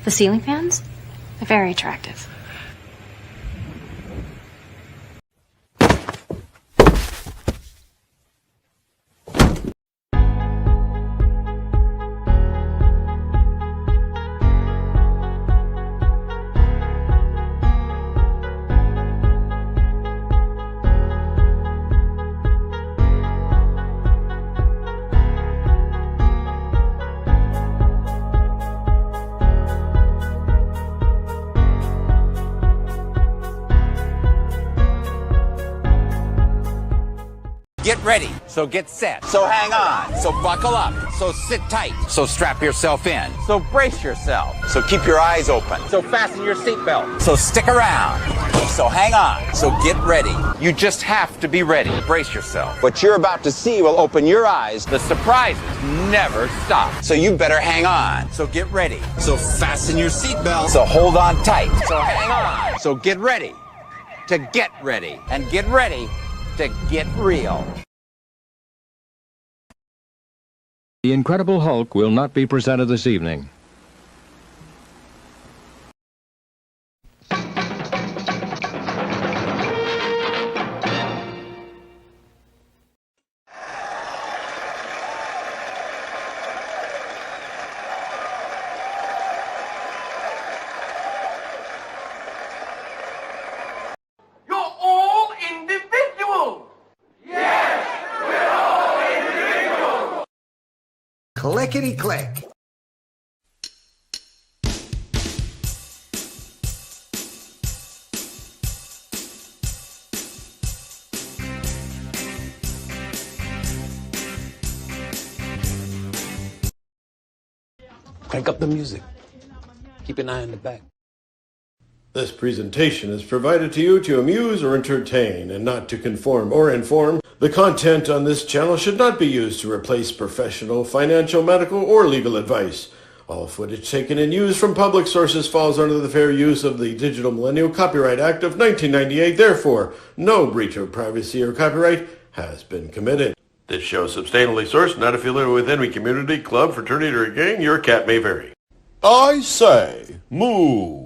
The ceiling fans? They're very attractive. Get ready, so get set, so hang on, so buckle up, so sit tight, so strap yourself in, so brace yourself, so keep your eyes open, so fasten your seatbelt, so stick around, so hang on, so get ready. You just have to be ready. Brace yourself. What you're about to see will open your eyes. The surprises never stop. So you better hang on. So get ready. So fasten your seatbelt. So hold on tight. So hang on. So get ready to get ready. And get ready to get real. The Incredible Hulk will not be presented this evening. Clickety-click. Crank up the music. Keep an eye on the back. This presentation is provided to you to amuse or entertain and not to conform or inform. The content on this channel should not be used to replace professional, financial, medical, or legal advice. All footage taken and used from public sources falls under the Fair Use of the Digital Millennial Copyright Act of 1998. Therefore, no breach of privacy or copyright has been committed. This show is substantially sourced, not affiliated with any community, club, fraternity, or gang. Your cat may vary. I say, moo.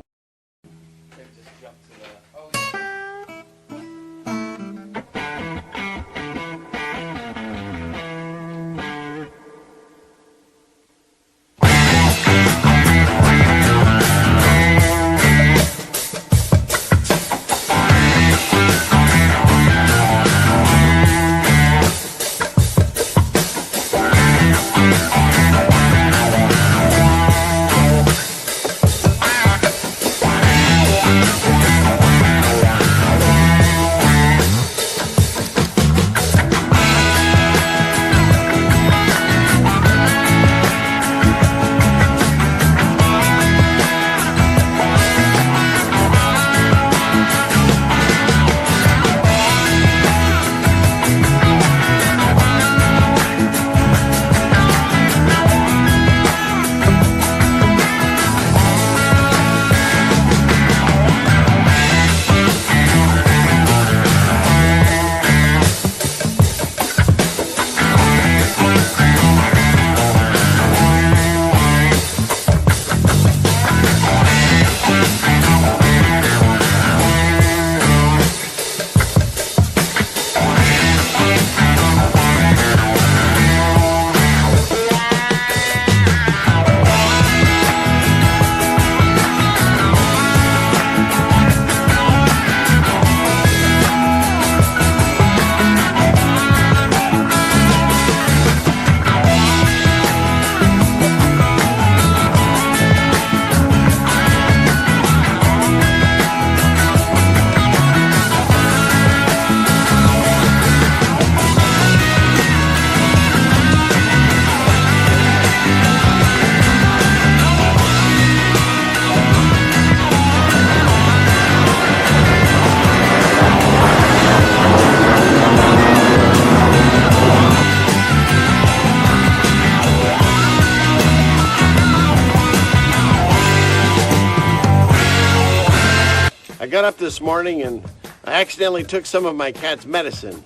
I got up this morning and I accidentally took some of my cat's medicine.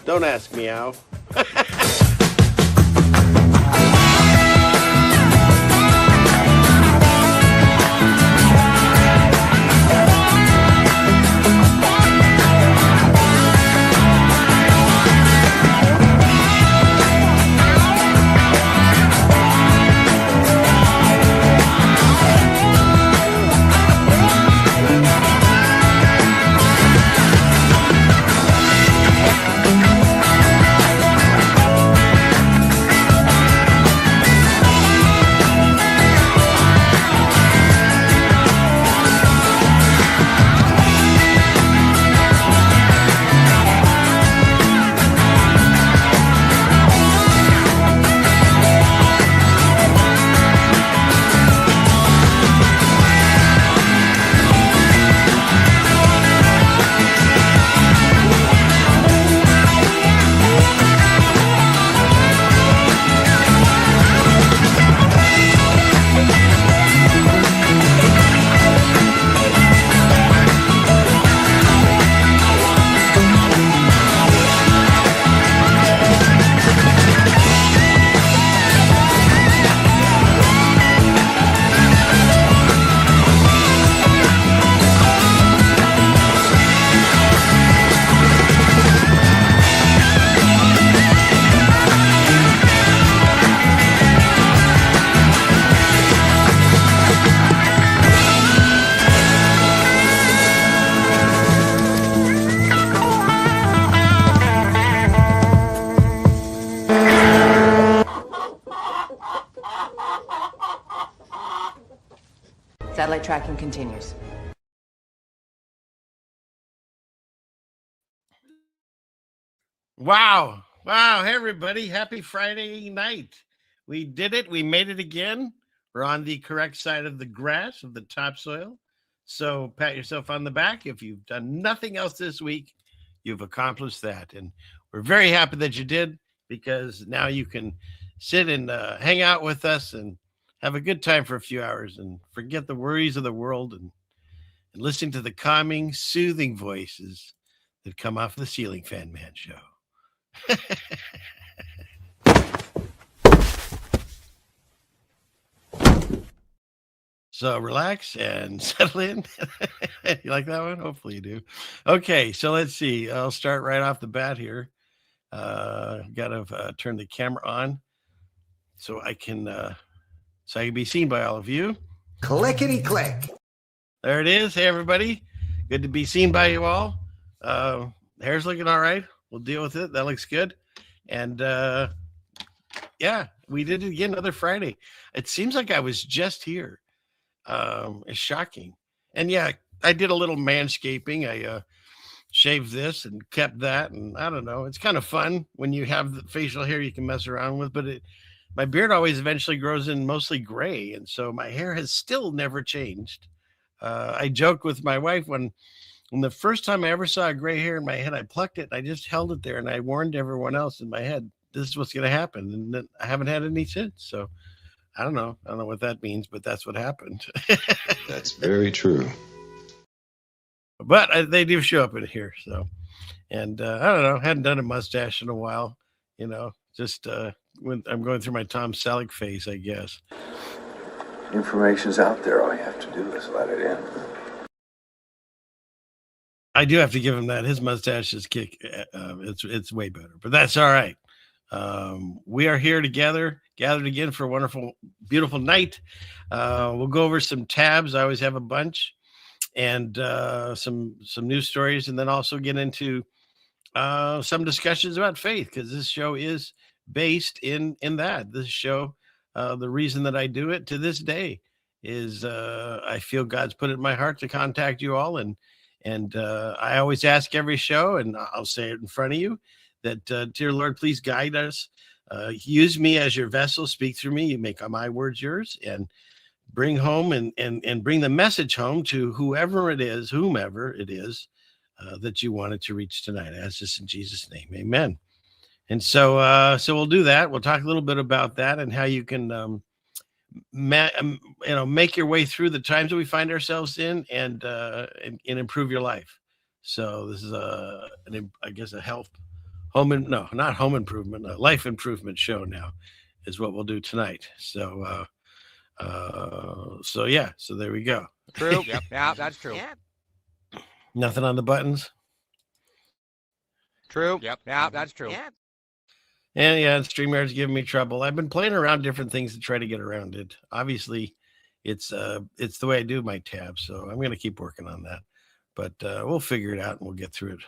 Don't ask me how. Satellite tracking continues. Wow. Wow. Hey, everybody. Happy Friday night. We did it. We made it again. We're on the correct side of the grass, of the topsoil. So pat yourself on the back. If you've done nothing else this week, you've accomplished that. And we're very happy that you did, because now you can sit and hang out with us and have a good time for a few hours and forget the worries of the world and listen to the calming, soothing voices that come off the Ceiling Fan Man show. So relax and settle in. You like that one? Hopefully you do. Okay, so let's see. I'll start right off the bat here. Gotta turn the camera on so I can be seen by all of you. Clickety click. There it is. Hey everybody, good to be seen by you all. Hair's looking all right. We'll deal with it. That looks good. And yeah, we did it again, another Friday. It seems like I was just here. It's shocking. And yeah, I did a little manscaping. I shaved this and kept that, and I don't know. It's kind of fun when you have the facial hair you can mess around with, but my beard always eventually grows in mostly gray, and so my hair has still never changed. I joked with my wife when the first time I ever saw a gray hair in my head, I plucked it and I just held it there, and I warned everyone else in my head, this is what's going to happen. And then I haven't had any since. So I don't know what that means, but that's what happened. That's very true. But they do show up in here. So, and I don't know, hadn't done a mustache in a while, just when I'm going through my Tom Selleck phase, I guess. Information's out there. All you have to do is let it in. I do have to give him that. His mustache is it's way better, but that's all right. We are here together, gathered again for a wonderful, beautiful night. We'll go over some tabs. I always have a bunch, and some news stories, and then also get into some discussions about faith, because this show is based in that. This show, the reason that I do it to this day is I feel God's put it in my heart to contact you all, and I always ask every show, and I'll say it in front of you, that, dear Lord, please guide us. Use me as your vessel. Speak through me. You make my words yours, and bring home and bring the message home to whomever it is that you wanted to reach tonight. I ask this in Jesus' name. Amen. And so we'll do that. We'll talk a little bit about that and how you can make your way through the times that we find ourselves in, and improve your life. So this is a life improvement show now is what we'll do tonight. So so there we go. True. Yep. Yeah, that's true. Yeah. Nothing on the buttons. True. Yep. Yeah, that's true. Yeah. And yeah, StreamYard's giving me trouble. I've been playing around different things to try to get around it. Obviously, it's the way I do my tabs, so I'm going to keep working on that. But we'll figure it out and we'll get through it.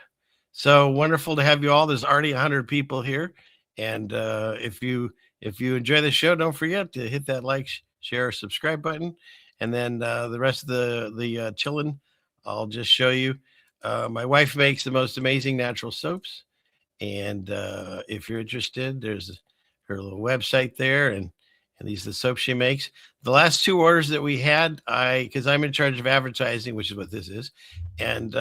So wonderful to have you all. There's already 100 people here, and if you enjoy the show, don't forget to hit that like, share, subscribe button, and then the rest of the chillin', I'll just show you. My wife makes the most amazing natural soaps. And if you're interested, there's her little website there, and these are the soaps she makes. The last two orders that we had, because I'm in charge of advertising, which is what this is, and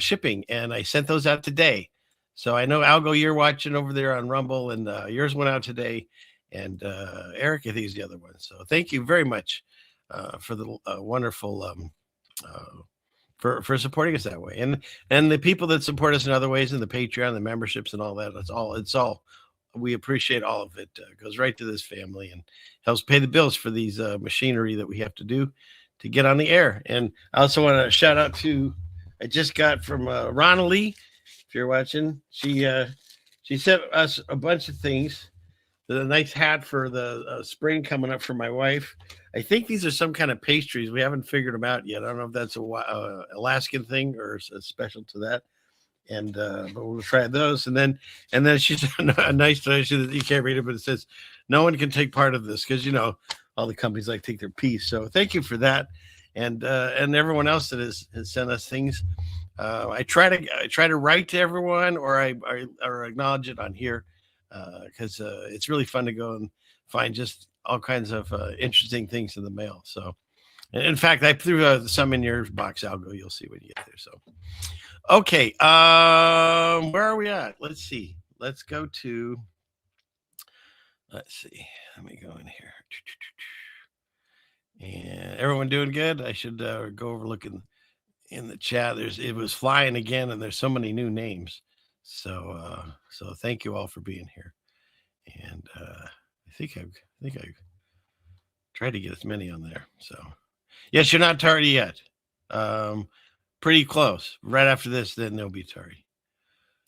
shipping, and I sent those out today. So I know, Algo, you're watching over there on Rumble, and yours went out today, and Eric, I think, is the other one. So thank you very much for the wonderful for supporting us that way, and the people that support us in other ways, and the Patreon, the memberships, and all that. It's all we appreciate. All of it goes right to this family and helps pay the bills for these machinery that we have to do to get on the air. And I also want to shout out to, I just got from Ronna Lee, if you're watching. She sent us a bunch of things. The nice hat for the spring coming up for my wife. I think these are some kind of pastries. We haven't figured them out yet. I don't know if that's a Alaskan thing or special to that. And but we'll try those. And then she's a nice donation that you can't read it, but it says, "No one can take part of this," because all the companies like take their piece. So thank you for that. and everyone else that has sent us things. I try to write to everyone, or I acknowledge it on here, because it's really fun to go and find just all kinds of interesting things in the mail. So, in fact, I threw some in your box, Algo. You'll see when you get there. So, okay, where are we at? Let's see. Let's go to. Let's see. Let me go in here. And everyone doing good? I should go over looking in the chat. It was flying again, and there's so many new names. So thank you all for being here. And I think I tried to get as many on there. So yes, you're not tardy yet. Pretty close. Right after this, then they'll be tardy.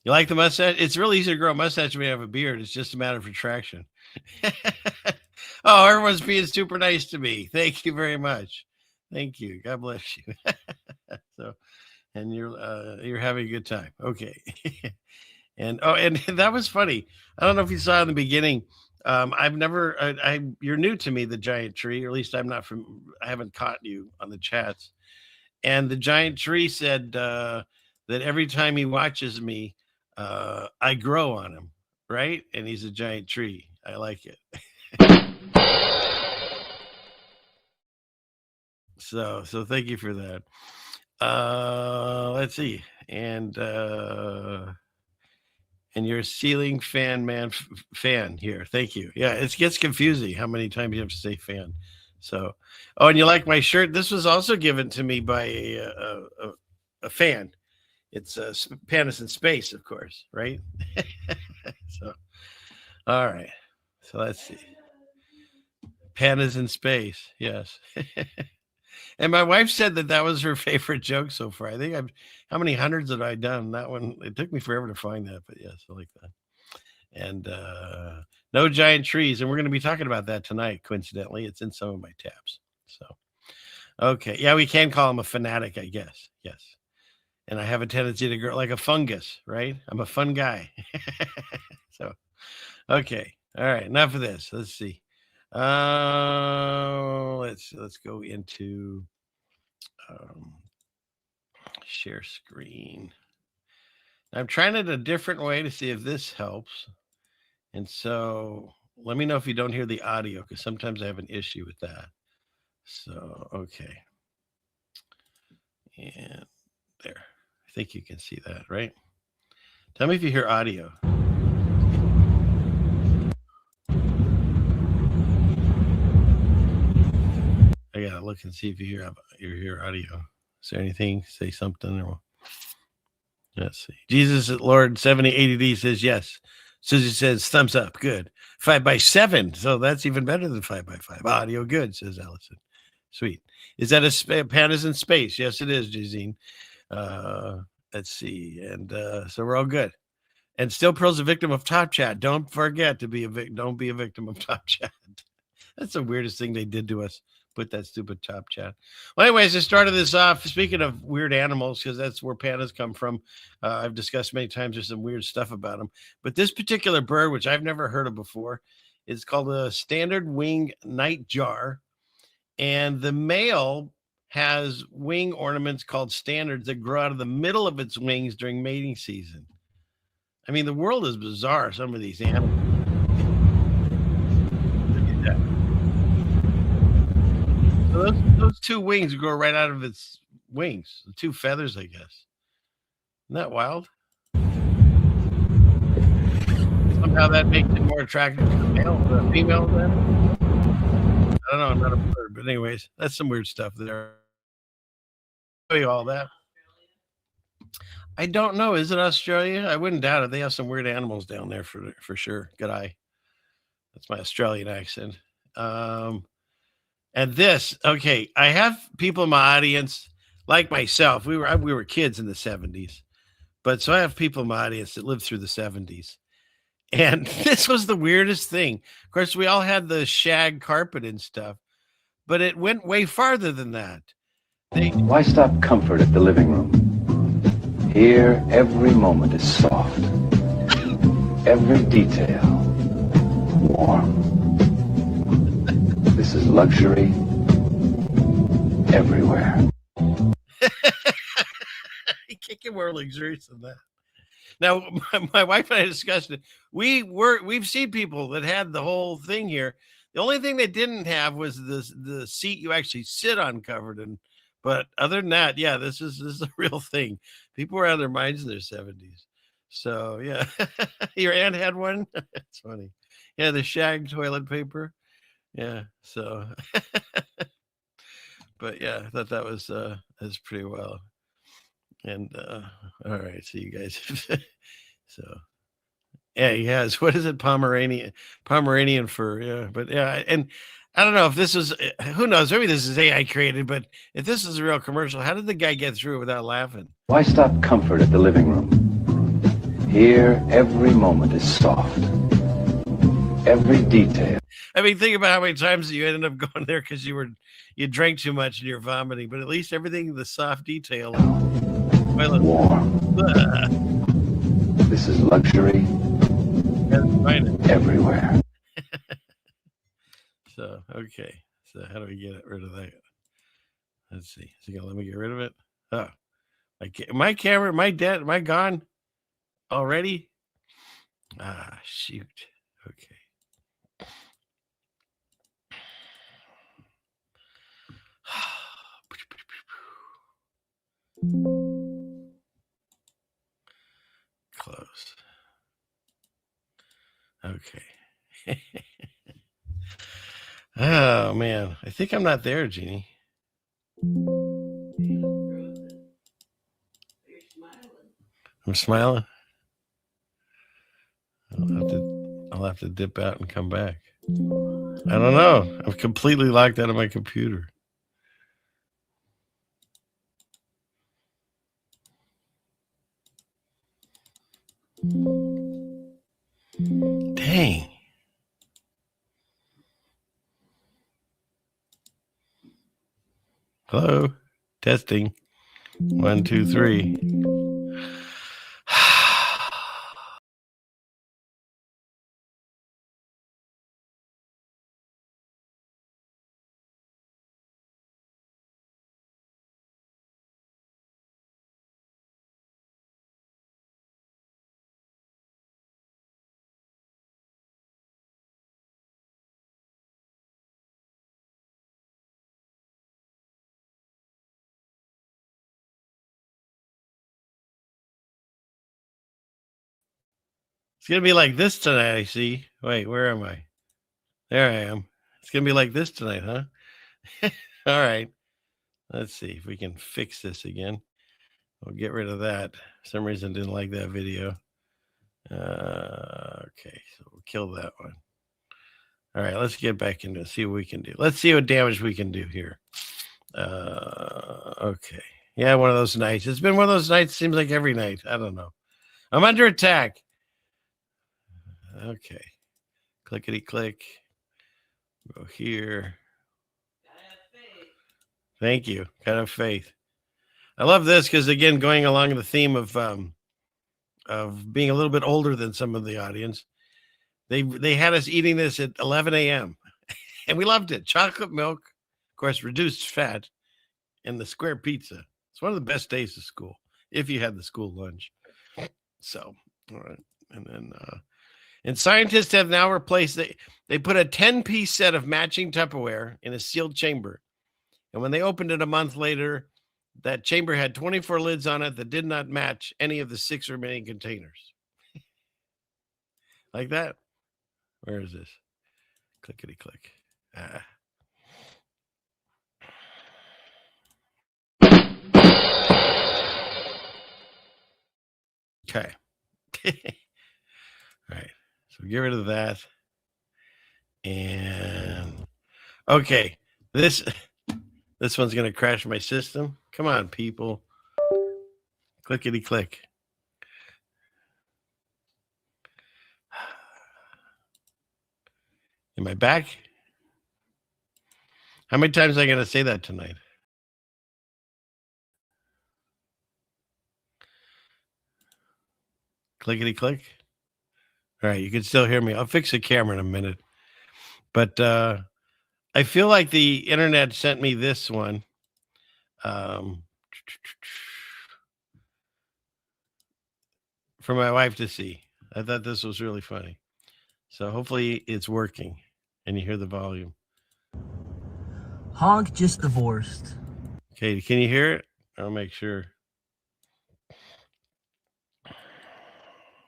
You like the mustache? It's really easy to grow a mustache when you have a beard. It's just a matter of attraction. Oh, everyone's being super nice to me. Thank you very much. Thank you. God bless you. So, and you're having a good time. Okay. And that was funny. I don't know if you saw in the beginning. You're new to me, the giant tree, or at least I haven't caught you on the chats. And the giant tree said that every time he watches me, I grow on him, right? And he's a giant tree. I like it. So thank you for that. Let's see. And you're a ceiling fan fan here. Thank you. Yeah, it gets confusing how many times you have to say fan. So, and you like my shirt? This was also given to me by a fan. It's Panis in Space, of course, right? So, all right. So let's see. Panis in Space, yes. And my wife said that was her favorite joke so far. I think how many hundreds have I done? That one, it took me forever to find that, but yes, I like that. And no giant trees. And we're going to be talking about that tonight, coincidentally. It's in some of my tabs. So, okay. Yeah, we can call him a fanatic, I guess. Yes. And I have a tendency to grow like a fungus, right? I'm a fun guy. So, okay. All right. Enough of this. Let's see. Let's go into share screen. I'm trying it a different way to see if this helps. And so let me know if you don't hear the audio, because sometimes I have an issue with that. So, okay. And there. I think you can see that, right? Tell me if you hear audio. I gotta look and see if you hear audio. Is there anything? Say something. Or let's see. Jesus Lord 7080D says yes. Susie says thumbs up. Good. 5x7. So that's even better than 5x5. Audio good, says Allison. Sweet. Is that a Panis in Space? Yes, it is, Jazine. Let's see. And so we're all good. And Still Pearl's a victim of Top Chat. Don't forget to be don't be a victim of Top Chat. That's the weirdest thing they did to us. Put that stupid Top Chat. Well, anyways, I started this off speaking of weird animals, because that's where pandas come from. I've discussed many times there's some weird stuff about them. But this particular bird, which I've never heard of before, is called a standard wing nightjar. And the male has wing ornaments called standards that grow out of the middle of its wings during mating season. I mean, the world is bizarre, some of these animals. Look at that. So those two wings grow right out of its wings, the two feathers, I guess. Isn't that wild? Somehow that makes it more attractive to the male or the female then? I don't know, I'm not a bird, but anyways, that's some weird stuff there. Show you all that. I don't know. Is it Australia? I wouldn't doubt it. They have some weird animals down there for sure. Good eye. That's my Australian accent. And this, okay, I have people in my audience like myself. We were kids in the 70s, but so I have people in my audience that lived through the 70s. And this was the weirdest thing. Of course, we all had the shag carpet and stuff, but it went way farther than that. Why stop comfort at the living room? Here, every moment is soft. Every detail warm. This is luxury everywhere. You can't get more luxurious than that. Now, my wife and I discussed it. We've seen people that had the whole thing here. The only thing they didn't have was the seat you actually sit on covered in. But other than that, yeah, this is a real thing. People were out of their minds in their 70s. So yeah, your aunt had one. It's funny. Yeah, the shag toilet paper. Yeah. So, but yeah, I thought that was pretty well. And all right, so you guys, so yeah, he has. What is it, Pomeranian fur? Yeah, but yeah, and I don't know if this is. Who knows? Maybe this is AI created. But if this is a real commercial, how did the guy get through it without laughing? Why stop comfort at the living room? Here, every moment is soft. Every detail. I mean, think about how many times you ended up going there because you drank too much and you're vomiting. But at least everything, the soft detail. Warm. This is luxury everywhere. So, okay. So how do we get rid of that? Let's see. Is he going to let me get rid of it? Oh, my camera, am I gone already? Ah, shoot. Okay. Close. Okay. Oh man, I think I'm not there, Jeannie. I'm smiling. I'll have to dip out and come back. I don't know. I'm completely locked out of my computer. Dang. Hello. Testing. 1, 2, 3. It's going to be like this tonight, I see. Wait, where am I? There I am. It's going to be like this tonight, huh? All right. Let's see if we can fix this again. We'll get rid of that. For some reason, didn't like that video. Okay, so we'll kill that one. All right, let's get back into it, see what we can do. Let's see what damage we can do here. Okay. Yeah, one of those nights. It's been one of those nights, seems like every night. I don't know. I'm under attack. Okay. Clickety click. Go here. Thank you. Kind of faith. I love this because, again, going along the theme of being a little bit older than some of the audience, they had us eating this at 11 a.m. and we loved it. Chocolate milk, of course, reduced fat, and the square pizza. It's one of the best days of school if you had the school lunch. So, all right, and then and scientists have now replaced they put a 10-piece set of matching Tupperware in a sealed chamber, and when they opened it a month later, that chamber had 24 lids on it that did not match any of the 6 remaining containers. Like that. Where is this? Clickety click. Okay. All right. So get rid of that. And okay. This one's going to crash my system. Come on, people. Clickety click. Am I back? How many times am I going to say that tonight? Clickety click. All right, you can still hear me. I'll fix the camera in a minute. But I feel like the internet sent me this one. for my wife to see. I thought this was really funny. So hopefully it's working and you hear the volume. Honk just divorced. Okay, can you hear it? I'll make sure.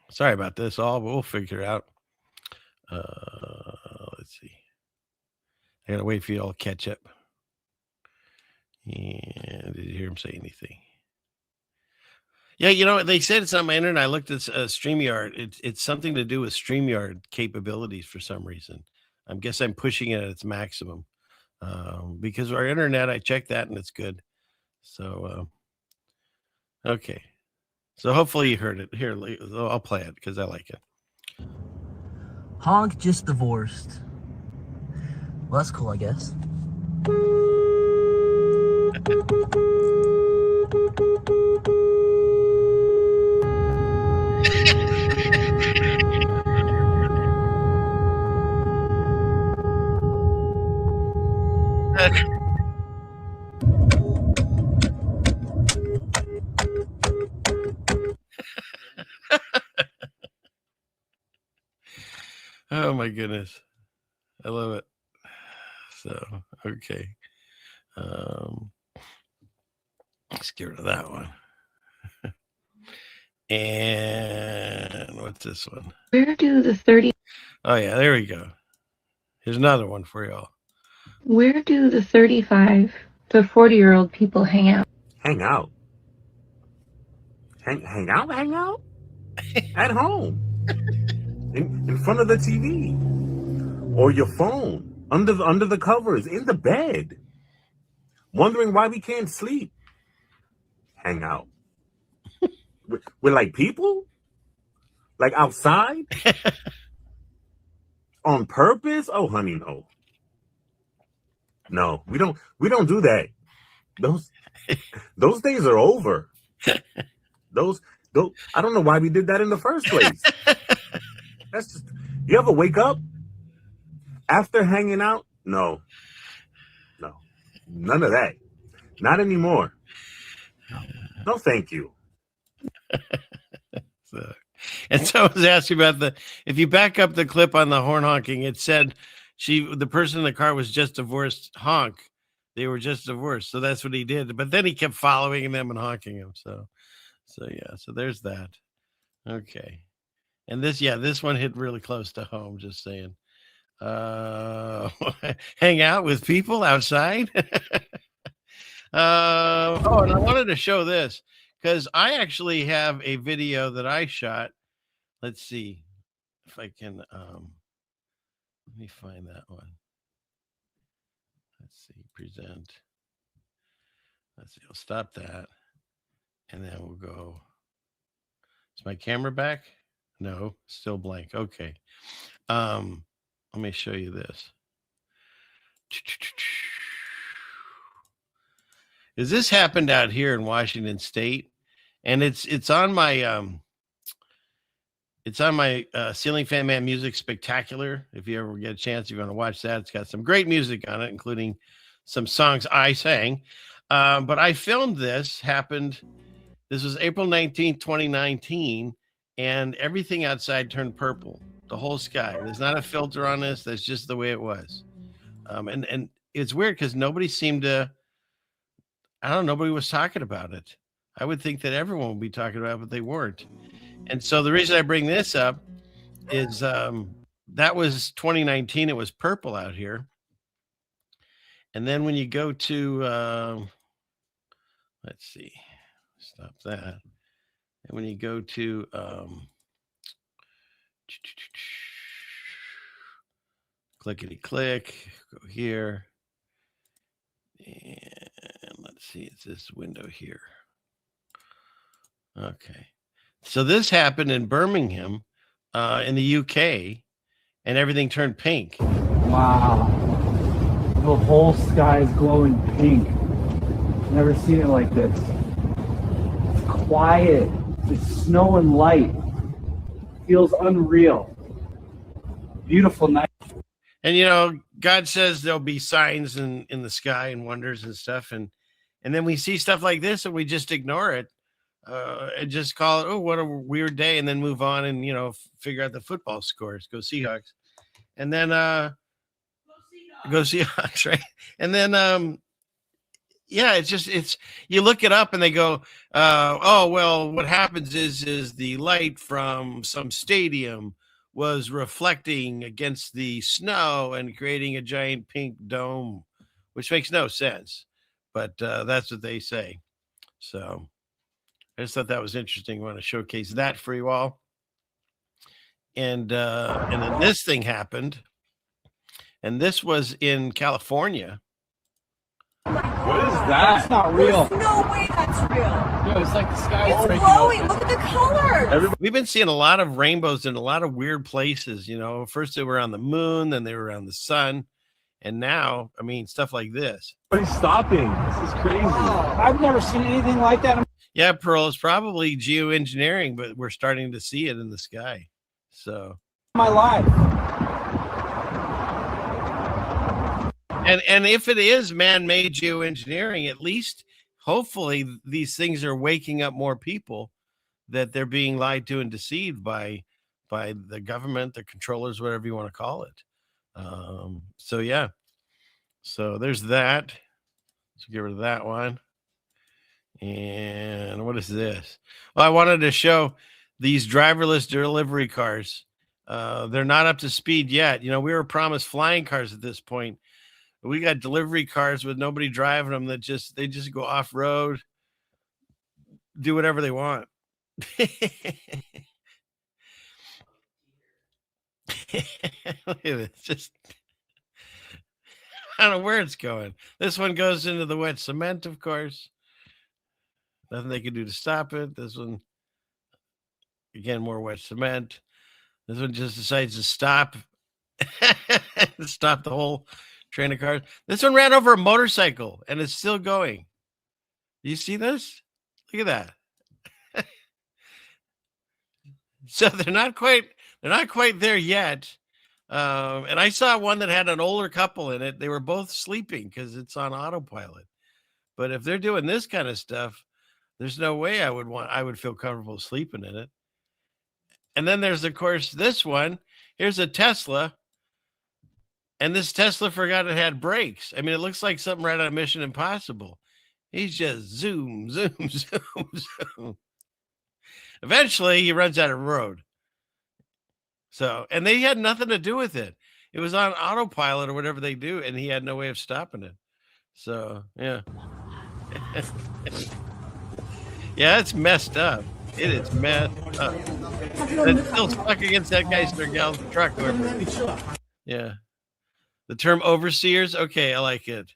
Sorry about this all, but we'll figure it out. Let's see. I gotta wait for you all to catch up. And did you hear him say anything? Yeah, you know, they said it's on my internet. I looked at StreamYard. It's something to do with StreamYard capabilities for some reason. I guess I'm pushing it at its maximum. Because our internet, I checked that and it's good. So, okay. So hopefully you heard it. Here, I'll play it because I like it. Honk just divorced. Well, that's cool, I guess. Oh my goodness. I love it. So, okay. Let's get rid of that one. And what's this one? Where do the 30... Oh yeah, there we go. Here's another one for y'all. Where do the 35 to 40-year-old people hang out? Hang out? Hang out? At home. In front of the TV. Or your phone. Under the covers. In the bed. Wondering why we can't sleep. Hang out. We're like people? Like outside? On purpose? Oh, honey, no. No, we don't do that. Those days are over. Those I don't know why we did that in the first place. That's just, you ever wake up after hanging out? No. None of that. Not anymore. No, thank you. And so I was asking about if you back up the clip on the horn honking, it said the person in the car was just divorced. Honk. They were just divorced. So that's what he did. But then he kept following them and honking them. So yeah, so there's that. Okay. And this one hit really close to home, just saying. Hang out with people outside. And I wanted to show this because I actually have a video that I shot. Let's see if I can let me find that one. Let's see, present. Let's see, I'll stop that. And then we'll go. Is my camera back? No, still blank. Okay. Let me show you this. Is this happened out here in Washington State? And it's on my Ceiling Fan Man Music Spectacular. If you ever get a chance, you're going to watch that. It's got some great music on it, including some songs I sang. But I filmed this. This was April 19th, 2019, and everything outside turned purple. The whole sky. There's not a filter on this. That's just the way it was. And it's weird because nobody seemed to. Nobody was talking about it. I would think that everyone would be talking about it, but they weren't. And so the reason I bring this up is that was 2019. It was purple out here. And then when you go to, let's see, stop that. And when you go to, clickety click, go here. And let's see, it's this window here. Okay. So this happened in Birmingham, in the UK, and everything turned pink. Wow. The whole sky is glowing pink. Never seen it like this. It's quiet. It's snow and light. Feels unreal. Beautiful night. And, God says there'll be signs in the sky and wonders and stuff. And And then we see stuff like this and we just ignore it and just call it, oh, what a weird day, and then move on and, figure out the football scores. Go Seahawks. And then go Seahawks, right? And then yeah, it's you look it up and they go, oh, well, what happens is the light from some stadium was reflecting against the snow and creating a giant pink dome, which makes no sense. But that's what they say. So I just thought that was interesting. I want to showcase that for you all. And then this thing happened. And this was in California. What is that? That's not real. There's no way that's real. Yo, it's like the sky is breaking glowing. open. Look at the colors. We've been seeing a lot of rainbows in a lot of weird places. First they were on the moon, then they were around the sun. And now, stuff like this. What is stopping? This is crazy. Wow. I've never seen anything like that. Yeah, Pearl, it's probably geoengineering, but we're starting to see it in the sky. So My life. And if it is man-made geoengineering, at least hopefully these things are waking up more people that they're being lied to and deceived by the government, the controllers, whatever you want to call it. So yeah. So there's that. So get rid of that one. And what is this? Well, I wanted to show these driverless delivery cars. They're not up to speed yet. We were promised flying cars at this point. We got delivery cars with nobody driving them that they just go off road, do whatever they want. Look at this. I don't know where it's going. This one goes into the wet cement, of course. Nothing they can do to stop it. This one, again, more wet cement. This one just decides to stop. Stop the whole train of cars. This one ran over a motorcycle and it's still going. Do you see this? Look at that. So they're not quite there yet. And I saw one that had an older couple in it. They were both sleeping because it's on autopilot. But if they're doing this kind of stuff, there's no way I would feel comfortable sleeping in it. And then there's, of course, this one. Here's a Tesla. And this Tesla forgot it had brakes. It looks like something right out of Mission Impossible. He's just zoom, zoom, zoom, zoom. Eventually, he runs out of road. So, and they had nothing to do with it. It was on autopilot or whatever they do, and he had no way of stopping it. So, yeah. Yeah, it's messed up. It is messed up. It's still stuck against that guy's truck. Yeah. The term overseers. Okay, I like it.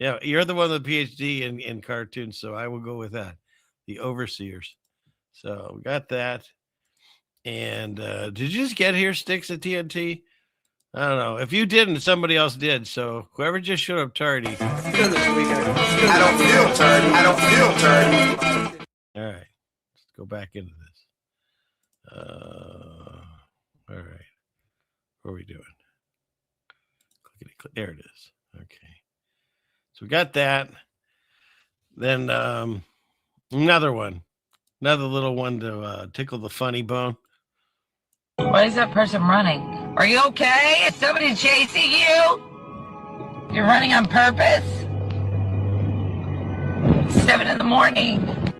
Yeah, you're the one with the PhD in cartoons, so I will go with that. The overseers. So we got that. And did you just get here, Sticks at TNT? I don't know. If you didn't, somebody else did. So whoever just showed up tardy. I don't feel tardy. I don't feel tardy. All right. Let's go back into this. All right. What are we doing? There it is. Okay. So we got that. Then another one. Another little one to tickle the funny bone. Why is that person running? Are you okay? Is somebody chasing you? You're running on purpose? 7 a.m.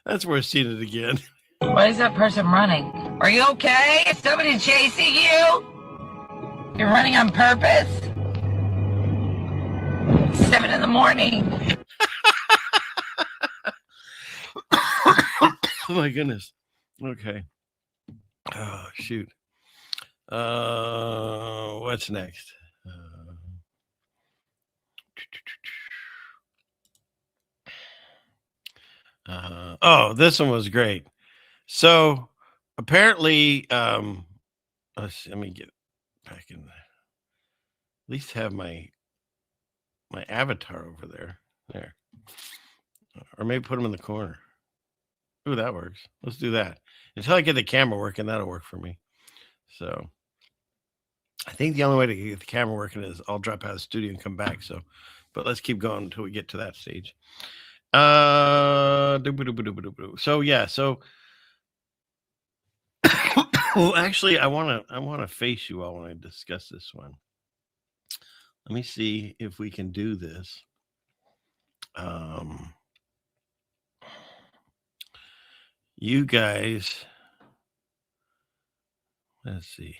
That's worth seeing it again. Why is that person running? Are you okay? Is somebody chasing you? You're running on purpose? 7 a.m. Oh my goodness. Okay. Oh shoot. What's next? This one was great. So apparently, let's see, let me get back in there. At least have my avatar over there. There. Or maybe put him in the corner. Ooh, that works. Let's do that. Until I get the camera working, that'll work for me. So I think the only way to get the camera working is I'll drop out of the studio and come back. So, but let's keep going until we get to that stage. So yeah, so well, actually, I want to face you all when I discuss this one. Let me see if we can do this. You guys, let's see.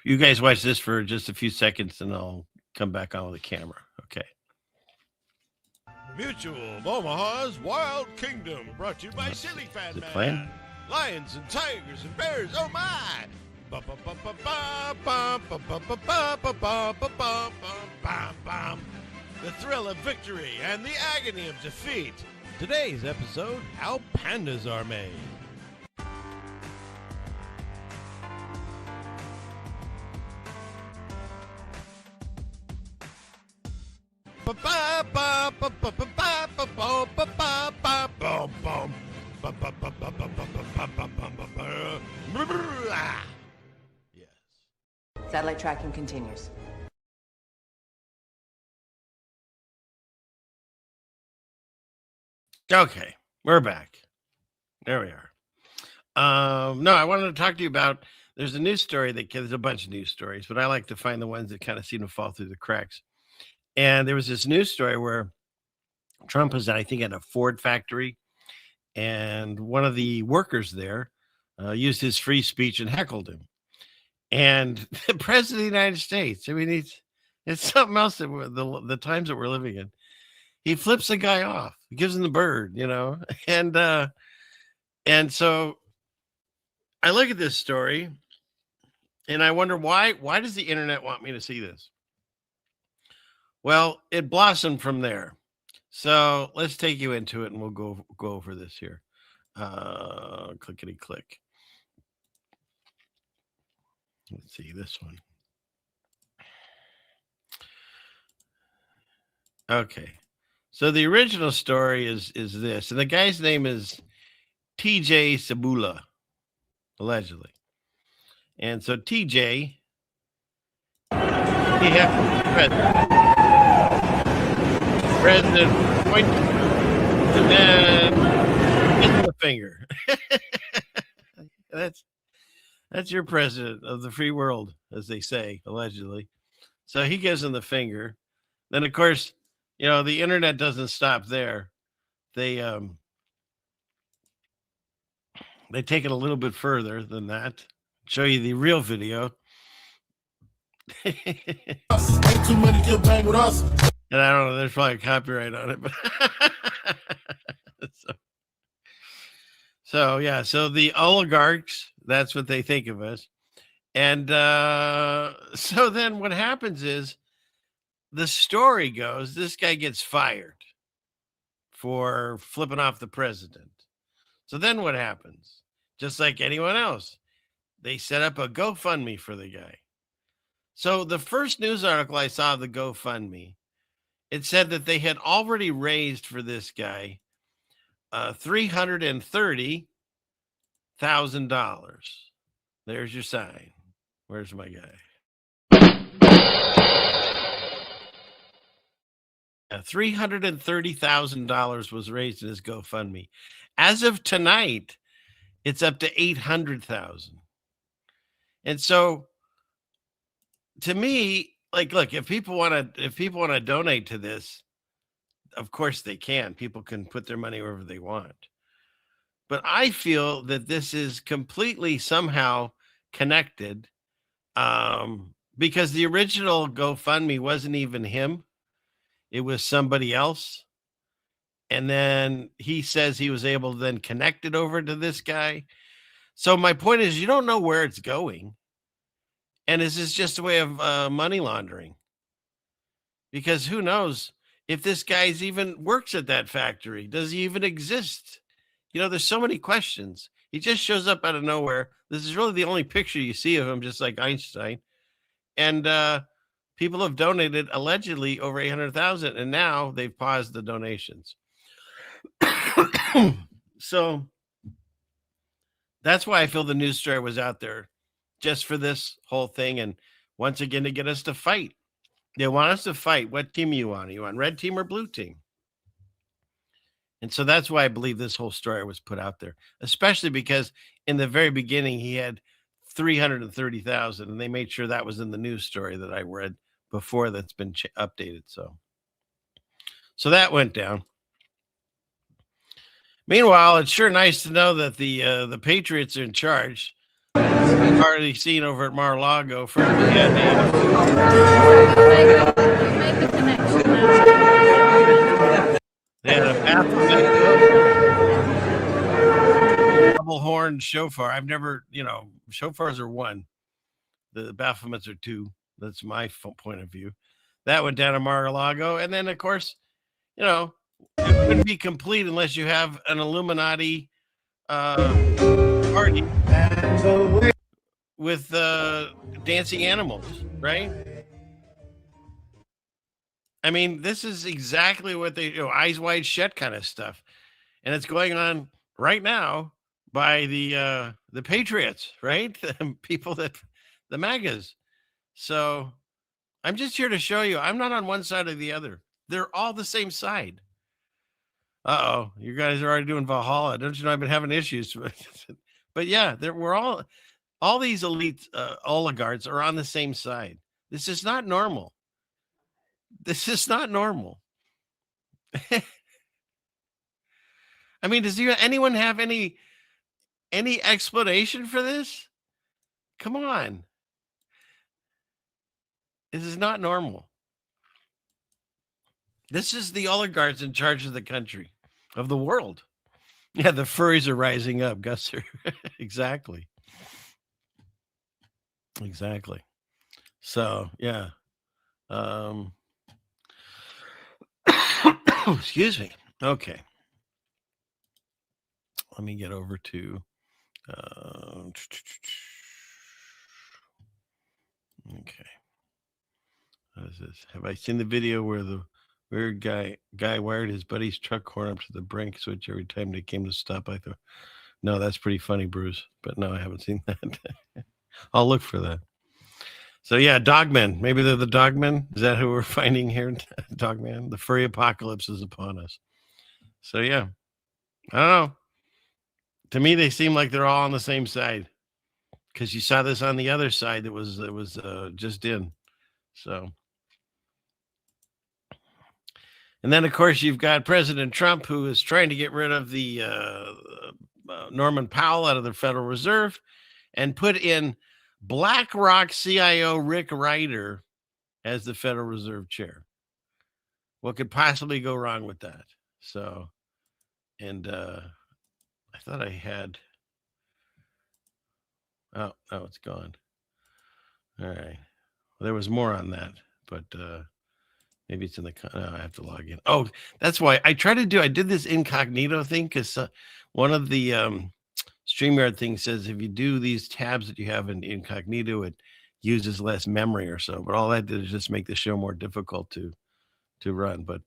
You guys watch this for just a few seconds, and I'll come back on with the camera. Okay. Mutual of Omaha's Wild Kingdom, brought to you by Silly Fat Man. Playing? Lions and tigers and bears, oh my! The thrill of victory and the agony of defeat. Today's episode, how pandas are made. Satellite tracking continues. Okay, we're back. There we are. No, I wanted to talk to you about, there's a news story there's a bunch of news stories, but I like to find the ones that kind of seem to fall through the cracks. And there was this news story where Trump was, I think, at a Ford factory, and one of the workers there used his free speech and heckled him. And the president of the United States, I mean, it's something else that the times that we're living in. He flips the guy off, he gives him the bird, and so I look at this story and I wonder why does the internet want me to see this? Well, it blossomed from there. So let's take you into it and we'll go over this here. Clickety click. Let's see this one. Okay. So the original story is this, and the guy's name is TJ Sabula, allegedly. And so TJ, he had president point, and then hit the finger. That's your president of the free world, as they say, allegedly. So he gives him the finger. Then, of course, the internet doesn't stop there. They take it a little bit further than that. Show you the real video. Ain't too many to bang with us. And I don't know, there's probably a copyright on it, but so the oligarchs, that's what they think of us. And so then what happens is, the story goes, this guy gets fired for flipping off the president. So then what happens? Just like anyone else, they set up a GoFundMe for the guy. So the first news article I saw of the GoFundMe, it said that they had already raised for this guy $330,000. There's your sign. Where's my guy? $330,000 was raised in his GoFundMe. As of tonight, it's up to $800,000. And so, to me, like, look, if people want to donate to this, of course they can. People can put their money wherever they want. But I feel that this is completely somehow connected, because the original GoFundMe wasn't even him. It was somebody else. And then he says he was able to then connect it over to this guy. So my point is, you don't know where it's going. And is this just a way of money laundering? Because who knows if this guy's even works at that factory? Does he even exist? There's so many questions. He just shows up out of nowhere. This is really the only picture you see of him, just like Einstein. And people have donated allegedly over 800,000, and now they've paused the donations. So That's why I feel the news story was out there just for this whole thing. And once again, to get us to fight. They want us to fight. What team you on? Are you on red team or blue team? And so that's why I believe this whole story was put out there, especially because in the very beginning, he had 330,000, and they made sure that was in the news story that I read before that's been updated. So that went down. Meanwhile, it's sure nice to know that the Patriots are in charge. We've already seen over at Mar-a-Lago for they had a double horn shofar. I've never, shofars are one. The Baphomets are two. That's my point of view. That went down to Mar-a-Lago. And then, of course, it wouldn't be complete unless you have an Illuminati party with dancing animals, right? I mean, this is exactly what they eyes wide shut kind of stuff. And it's going on right now by the Patriots, right? The people that the MAGAs. So I'm just here to show you I'm not on one side or the other. They're all the same side. Uh-oh, you guys are already doing Valhalla. Don't you know I've been having issues? But yeah, we're all these elite oligarchs are on the same side. This is not normal. This is not normal. I mean, does anyone have any explanation for this? Come on. This is not normal. This is the oligarchs in charge of the country, of the world. Yeah, the furries are rising up, Gusser. Exactly. Exactly. So, yeah. Excuse me. Okay. Let me get over to okay. What is this? Have I seen the video where the weird guy wired his buddy's truck horn up to the brake switch every time they came to stop? I thought, no, that's pretty funny, Bruce. But no, I haven't seen that. I'll look for that. So yeah, dogmen. Maybe they're the dogmen. Is that who we're finding here? Dogman. The furry apocalypse is upon us. So yeah, I don't know. To me, they seem like they're all on the same side because you saw this on the other side that was just in. So, and then of course you've got President Trump, who is trying to get rid of the Norman Powell out of the Federal Reserve and put in BlackRock CIO Rick Ryder as the Federal Reserve Chair. What could possibly go wrong with that? So, and I thought I had. Oh, it's gone. All right. Well, there was more on that, but maybe it's in the. I have to log in. Oh, that's why I did this incognito thing because one of the StreamYard things says if you do these tabs that you have in incognito, it uses less memory or so. But all that did is just make the show more difficult to run. But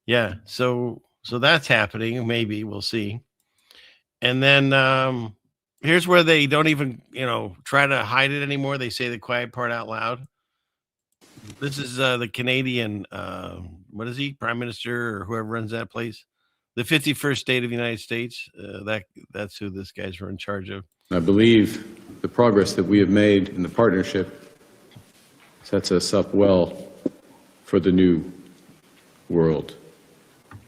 yeah, so that's happening. Maybe we'll see. And then here's where they don't even, try to hide it anymore. They say the quiet part out loud. This is the Canadian, what is he, Prime Minister or whoever runs that place? The 51st state of the United States. That's who this guy's in charge of. I believe the progress that we have made in the partnership sets us up well for the new world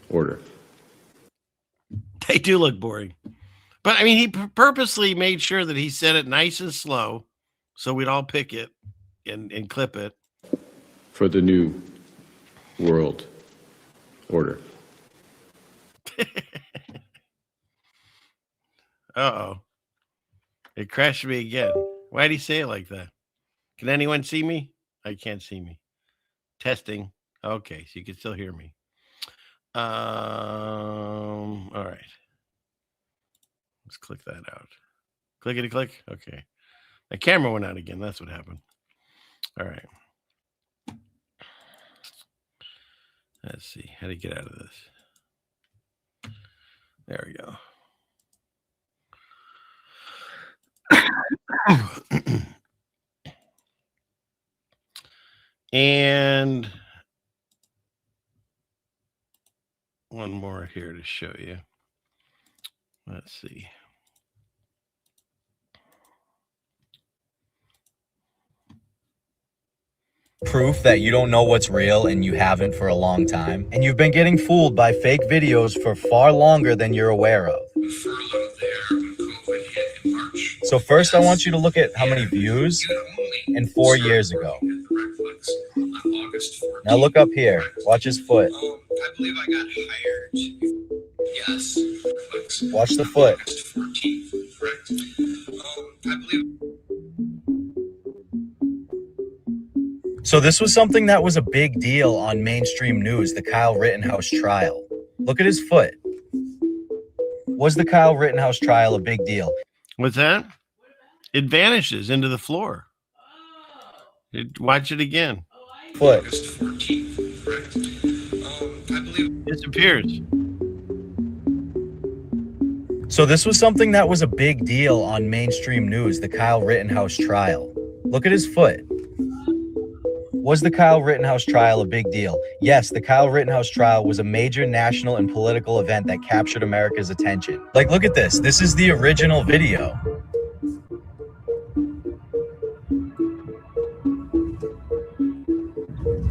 order. They do look boring. But I mean, he purposely made sure that he said it nice and slow so we'd all pick it and clip it. For the new world order. Uh-oh. It crashed me again. Why did he say it like that? Can anyone see me? I can't see me. Testing. Okay, so you can still hear me. All right. Let's click that out. Clickety click. Okay. My camera went out again. That's what happened. All right. Let's see how to get out of this. There we go. And one more here to show you. Let's see. Proof that you don't know what's real and you haven't for a long time, and you've been getting fooled by fake videos for far longer than you're aware of. So first I want you to look at how many views in 4 years ago. Now look up here. Watch his foot. I believe I got hired. Yes. Watch the foot. August 14th, correct? I believe. So this was something that was a big deal on mainstream news, the Kyle Rittenhouse trial. Look at his foot. Was the Kyle Rittenhouse trial a big deal? What's that? It vanishes into the floor. Watch it again. Foot. August 14th, correct? I believe. Disappears. So this was something that was a big deal on mainstream news, the Kyle Rittenhouse trial. Look at his foot. Was the Kyle Rittenhouse trial a big deal? Yes, the Kyle Rittenhouse trial was a major national and political event that captured America's attention. Like, look at this. This is the original video.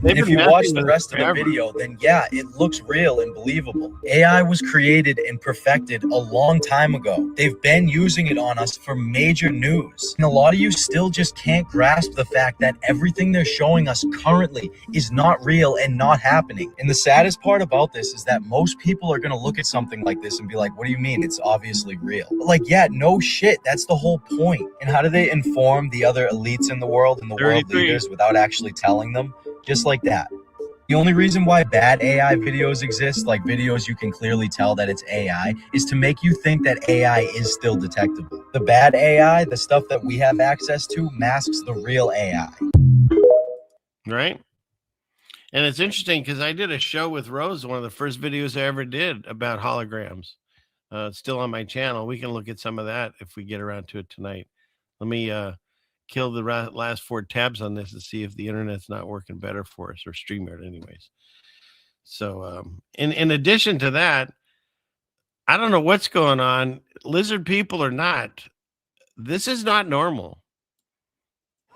If you watch the rest of the video, then yeah, it looks real and believable. AI was created and perfected a long time ago. They've been using it on us for major news. And a lot of you still just can't grasp the fact that everything they're showing us currently is not real and not happening. And the saddest part about this is that most people are going to look at something like this and be like, what do you mean? It's obviously real. But like, yeah, no shit. That's the whole point. And how do they inform the other elites in the world and the world leaders without actually telling them? Just like that. The only reason why bad AI videos exist, like videos you can clearly tell that it's AI, is to make you think that AI is still detectable. The bad AI, the stuff that we have access to, masks the real AI. Right? And it's interesting because I did a show with Rose, one of the first videos I ever did about holograms. It's still on my channel. We can look at some of that if we get around to it tonight. Let me kill the last 4 tabs on this and see if the internet's not working better for us, or StreamYard anyways. So in addition to that, I don't know what's going on, lizard people or not, this is not normal.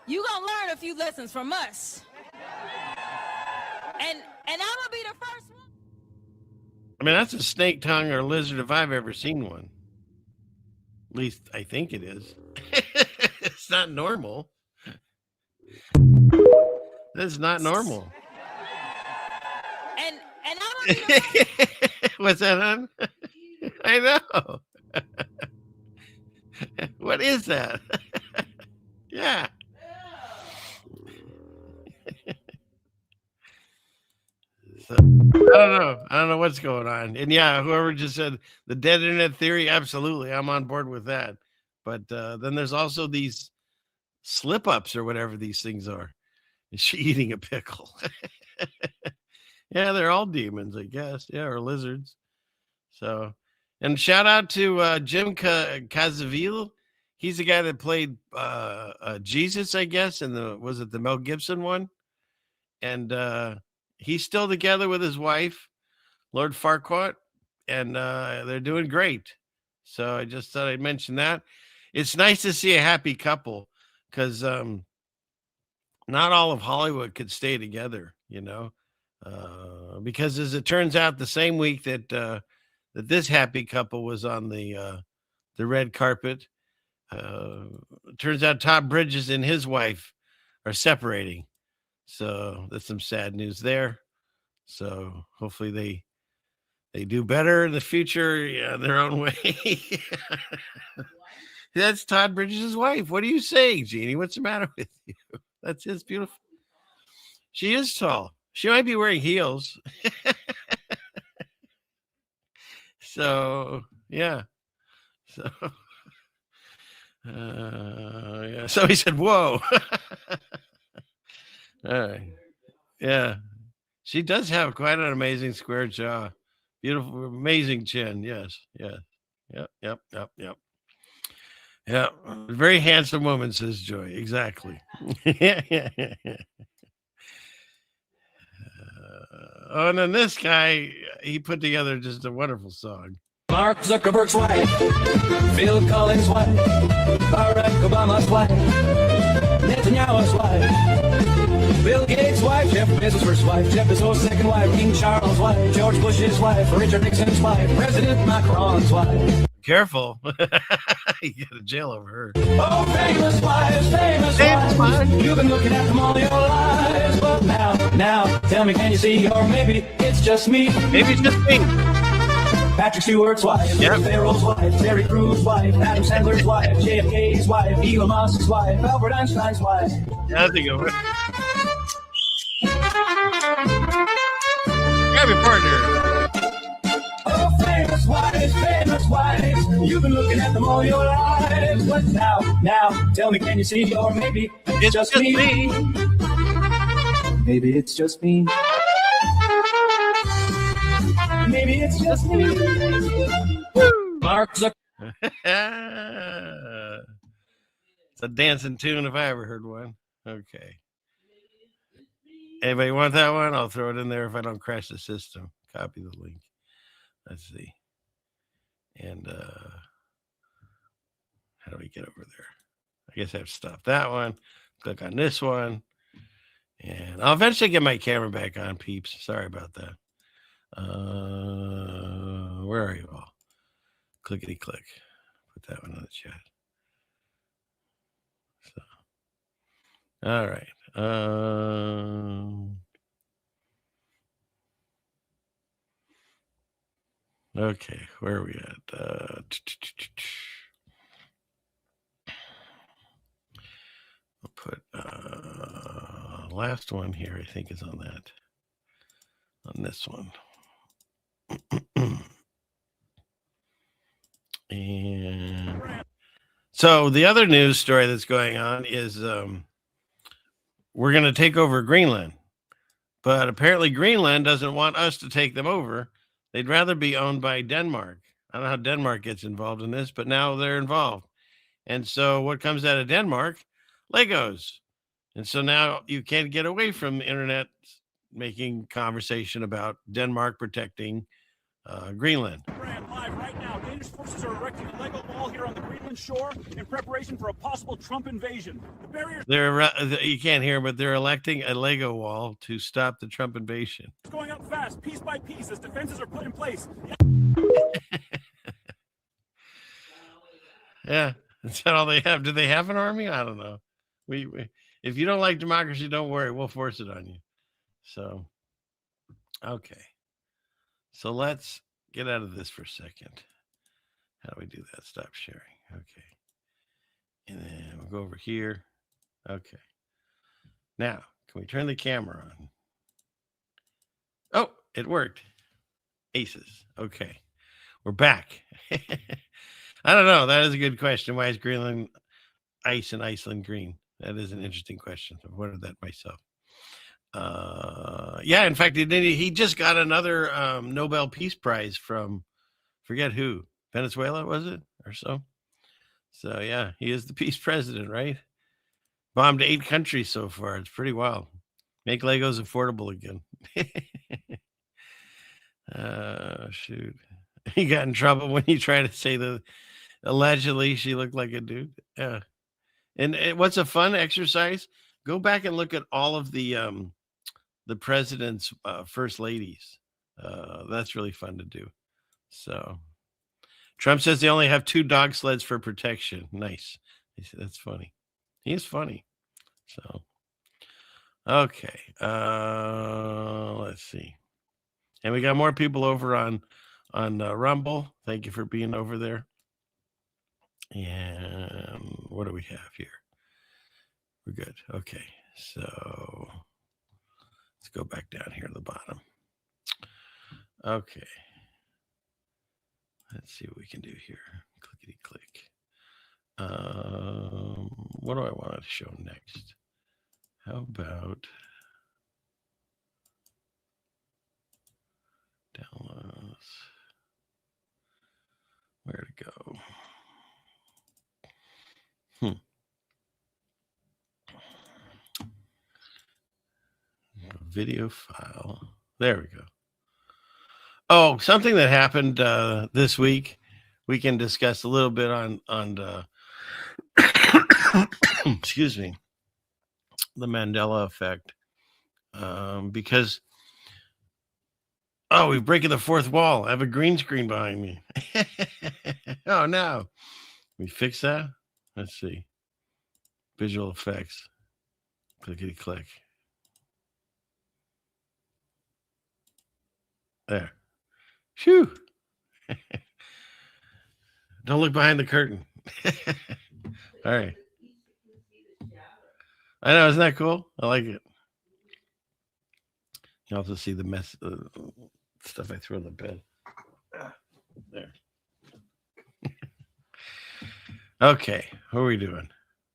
You gonna learn a few lessons from us, and I'm gonna be the first one. I mean, that's a snake tongue or lizard if I've ever seen one. At least I think it is. It's not normal. That's not normal. And I'm what's that, hon? I know. What is that? Yeah. So, I don't know what's going on. And yeah, whoever just said the dead internet theory, absolutely, I'm on board with that. But then there's also these slip ups or whatever these things are. Is she eating a pickle? Yeah, they're all demons, I guess. Yeah, or lizards. So, and shout out to Jim Cazaville. He's the guy that played Jesus, I guess, in was it the Mel Gibson one? And he's still together with his wife, Lord Farquaad, and they're doing great. So I just thought I'd mention that. It's nice to see a happy couple, because not all of Hollywood could stay together, you know, because as it turns out, the same week that that this happy couple was on the red carpet, it turns out Todd Bridges and his wife are separating. So that's some sad news there. So hopefully they do better in the future, yeah, their own way. That's Todd Bridges' wife. What are you saying, Jeannie? What's the matter with you? That's his beautiful. She is tall. She might be wearing heels. So yeah. So yeah. So he said, "Whoa." All right. Yeah. She does have quite an amazing square jaw. Beautiful, amazing chin. Yes. Yeah. Yep. Yeah. Very handsome woman, says Joy. Exactly. And then this guy, he put together just a wonderful song. Mark Zuckerberg's wife, Phil Collins' wife, Barack Obama's wife, Netanyahu's wife, Bill Gates' wife, Jeff Bezos' first wife, Jeff Bezos' second wife, King Charles' wife, George Bush's wife, Richard Nixon's wife, President Macron's wife. Careful. You get to jail over her. Oh, famous wives, famous wives. You've been looking at them all your lives. But now, tell me, can you see? Or maybe it's just me. Maybe it's just me. Patrick Stewart's wife, yep. Pharaoh's wife, Terry Crews' wife, Adam Sandler's wife, JFK's wife, Elon Musk's wife, Albert Einstein's wife. Yeah, I think of it. Grab your partner. Oh, famous wives, you've been looking at them all your lives. But now, tell me, can you see? Or maybe it's just me. Maybe it's just me. Maybe it's just me. Mark Zuckerberg. It's a dancing tune if I ever heard one. Okay. Anybody want that one? I'll throw it in there if I don't crash the system. Copy the link. Let's see. And how do we get over there? I guess I have to stop that one. Click on this one. And I'll eventually get my camera back on, peeps. Sorry about that. Where are you all? Clickety click. Put that one in the chat. So, all right. Okay, where are we at? I'll put last one here. I think is on that. On this one. And so the other news story that's going on is we're going to take over Greenland, but apparently Greenland doesn't want us to take them over. They'd rather be owned by Denmark. I don't know how Denmark gets involved in this, but now they're involved. And so what comes out of Denmark? Legos. And so now you can't get away from the internet making conversation about Denmark protecting Greenland. Live right now. Danish forces are erecting a Lego wall here on the Greenland shore in preparation for a possible Trump invasion. The barriers. You can't hear, but they're electing a Lego wall to stop the Trump invasion. It's going up fast, piece by piece, as defenses are put in place. Yeah, is that all they have? Do they have an army? I don't know. We if you don't like democracy, don't worry. We'll force it on you. So, okay. So let's get out of this for a second. How do we do that? Stop sharing. Okay. And then we'll go over here. Okay. Now, can we turn the camera on? Oh, it worked. Aces. Okay. We're back. I don't know. That is a good question. Why is Greenland ice and Iceland green? That is an interesting question. I've wondered that myself. Yeah, in fact, he just got another Nobel Peace Prize from, forget who, Venezuela, was it? Or so? So, yeah, he is the peace president, right? Bombed 8 countries so far. It's pretty wild. Make Legos affordable again. Shoot. He got in trouble when he tried to say that allegedly she looked like a dude. Yeah. And what's a fun exercise? Go back and look at all of the president's first ladies. That's really fun to do. So Trump says they only have 2 dog sleds for protection. Nice. That's funny. He is funny. So, okay. Let's see. And we got more people over on Rumble. Thank you for being over there. And what do we have here? We're good. Okay. So let's go back down here to the bottom. Okay. Let's see what we can do here. Clickety click. What do I want to show next? How about downloads? Where to go? video file. There we go. Oh, something that happened this week. We can discuss a little bit on excuse me, the Mandela effect, because we're breaking the fourth wall. I have a green screen behind me. Oh no, we fix that. Let's see, visual effects. Clickety click. There. Phew. Don't look behind the curtain. All right. I know, isn't that cool? I like it. You also see the mess stuff I threw in the bed. There. Okay, what are we doing?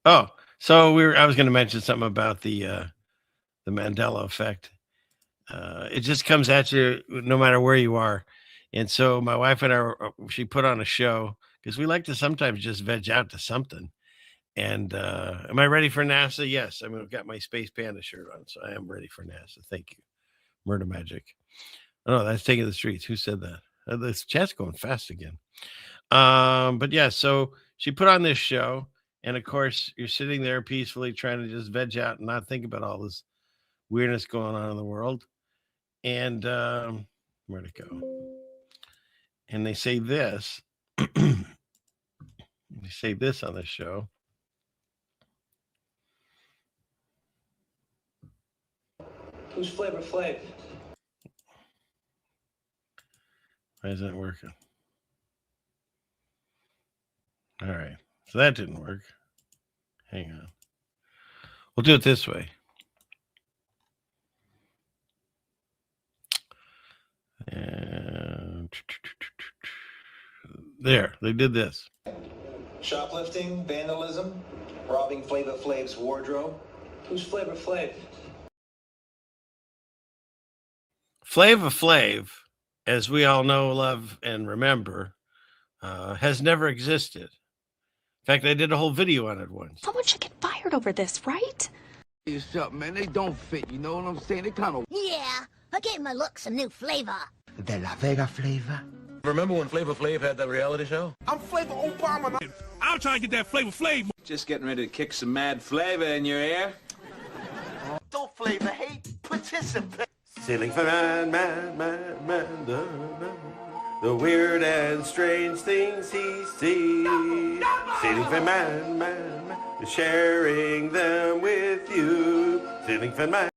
Oh, so I was going to mention something about the Mandela effect. It just comes at you no matter where you are. And so my wife and I, she put on a show because we like to sometimes just veg out to something. And am I ready for NASA? Yes. I mean, I've got my Space Panda shirt on, so I am ready for NASA. Thank you. Murder Magic. Oh, that's taking the streets. Who said that? This chat's going fast again. But yeah, so she put on this show, and of course, you're sitting there peacefully trying to just veg out and not think about all this weirdness going on in the world. And where'd it go? And they say this. They say this on this show. Who's Flavor Flav? Why isn't it working? All right. So that didn't work. Hang on. We'll do it this way. And there, they did this. Shoplifting, vandalism, robbing Flavor Flav's wardrobe. Who's Flavor Flav? Flavor Flav, as we all know, love, and remember, has never existed. In fact, I did a whole video on it once. Someone should get fired over this, right? Yourself, man, they don't fit. You know what I'm saying? They kind of. Yeah, I gave my look some new flavor. The La Vega flavor. Remember when Flavor Flav had that reality show? I'm Flavor Obama. I'm trying to get that Flavor Flav. Just getting ready to kick some mad flavor in your ear. Don't flavor hate, participate. Sailing for man, the weird and strange things he sees. Sailing for man, sharing them with you. Sailing for man.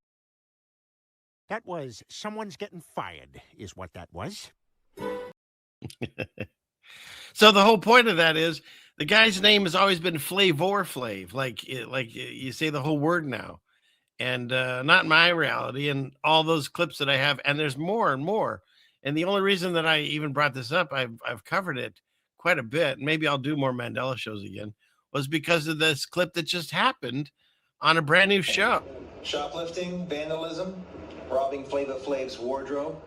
That was someone's getting fired, is what that was. So the whole point of that is the guy's name has always been Flavor Flav, like you say the whole word now, and not my reality. And all those clips that I have, and there's more and more. And the only reason that I even brought this up, I've covered it quite a bit. Maybe I'll do more Mandela shows again. Was because of this clip that just happened on a brand new show. Shoplifting, vandalism, robbing Flavor Flav's wardrobe.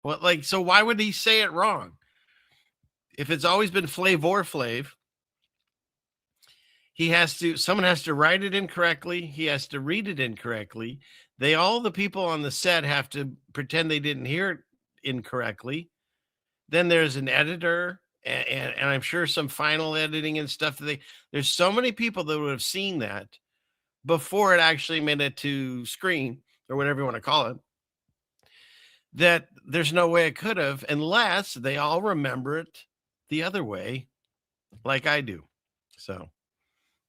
Well, so why would he say it wrong? If it's always been Flavor Flav, someone has to write it incorrectly. He has to read it incorrectly. All the people on the set have to pretend they didn't hear it incorrectly. Then there's an editor and I'm sure some final editing and stuff. There's so many people that would have seen that before it actually made it to screen or whatever you want to call it, that there's no way it could have unless they all remember it the other way like I do. So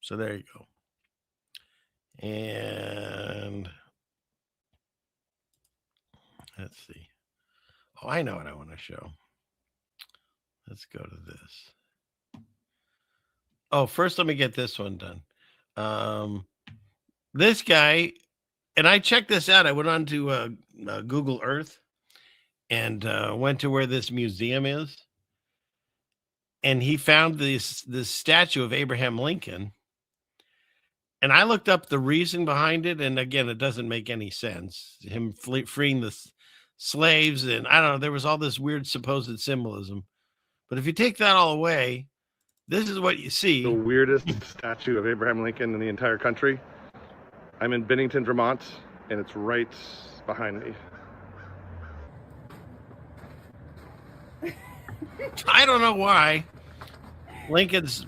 there you go. And let's see. Oh, I know what I want to show. Let's go to this. Oh, first let me get this one done. This guy, and I checked this out. I went on to Google Earth and went to where this museum is. And he found this statue of Abraham Lincoln. And I looked up the reason behind it. And again, it doesn't make any sense. Him freeing the slaves. And I don't know, there was all this weird supposed symbolism. But if you take that all away, this is what you see. The weirdest statue of Abraham Lincoln in the entire country. I'm in Bennington, Vermont, and it's right behind me. I don't know why Lincoln's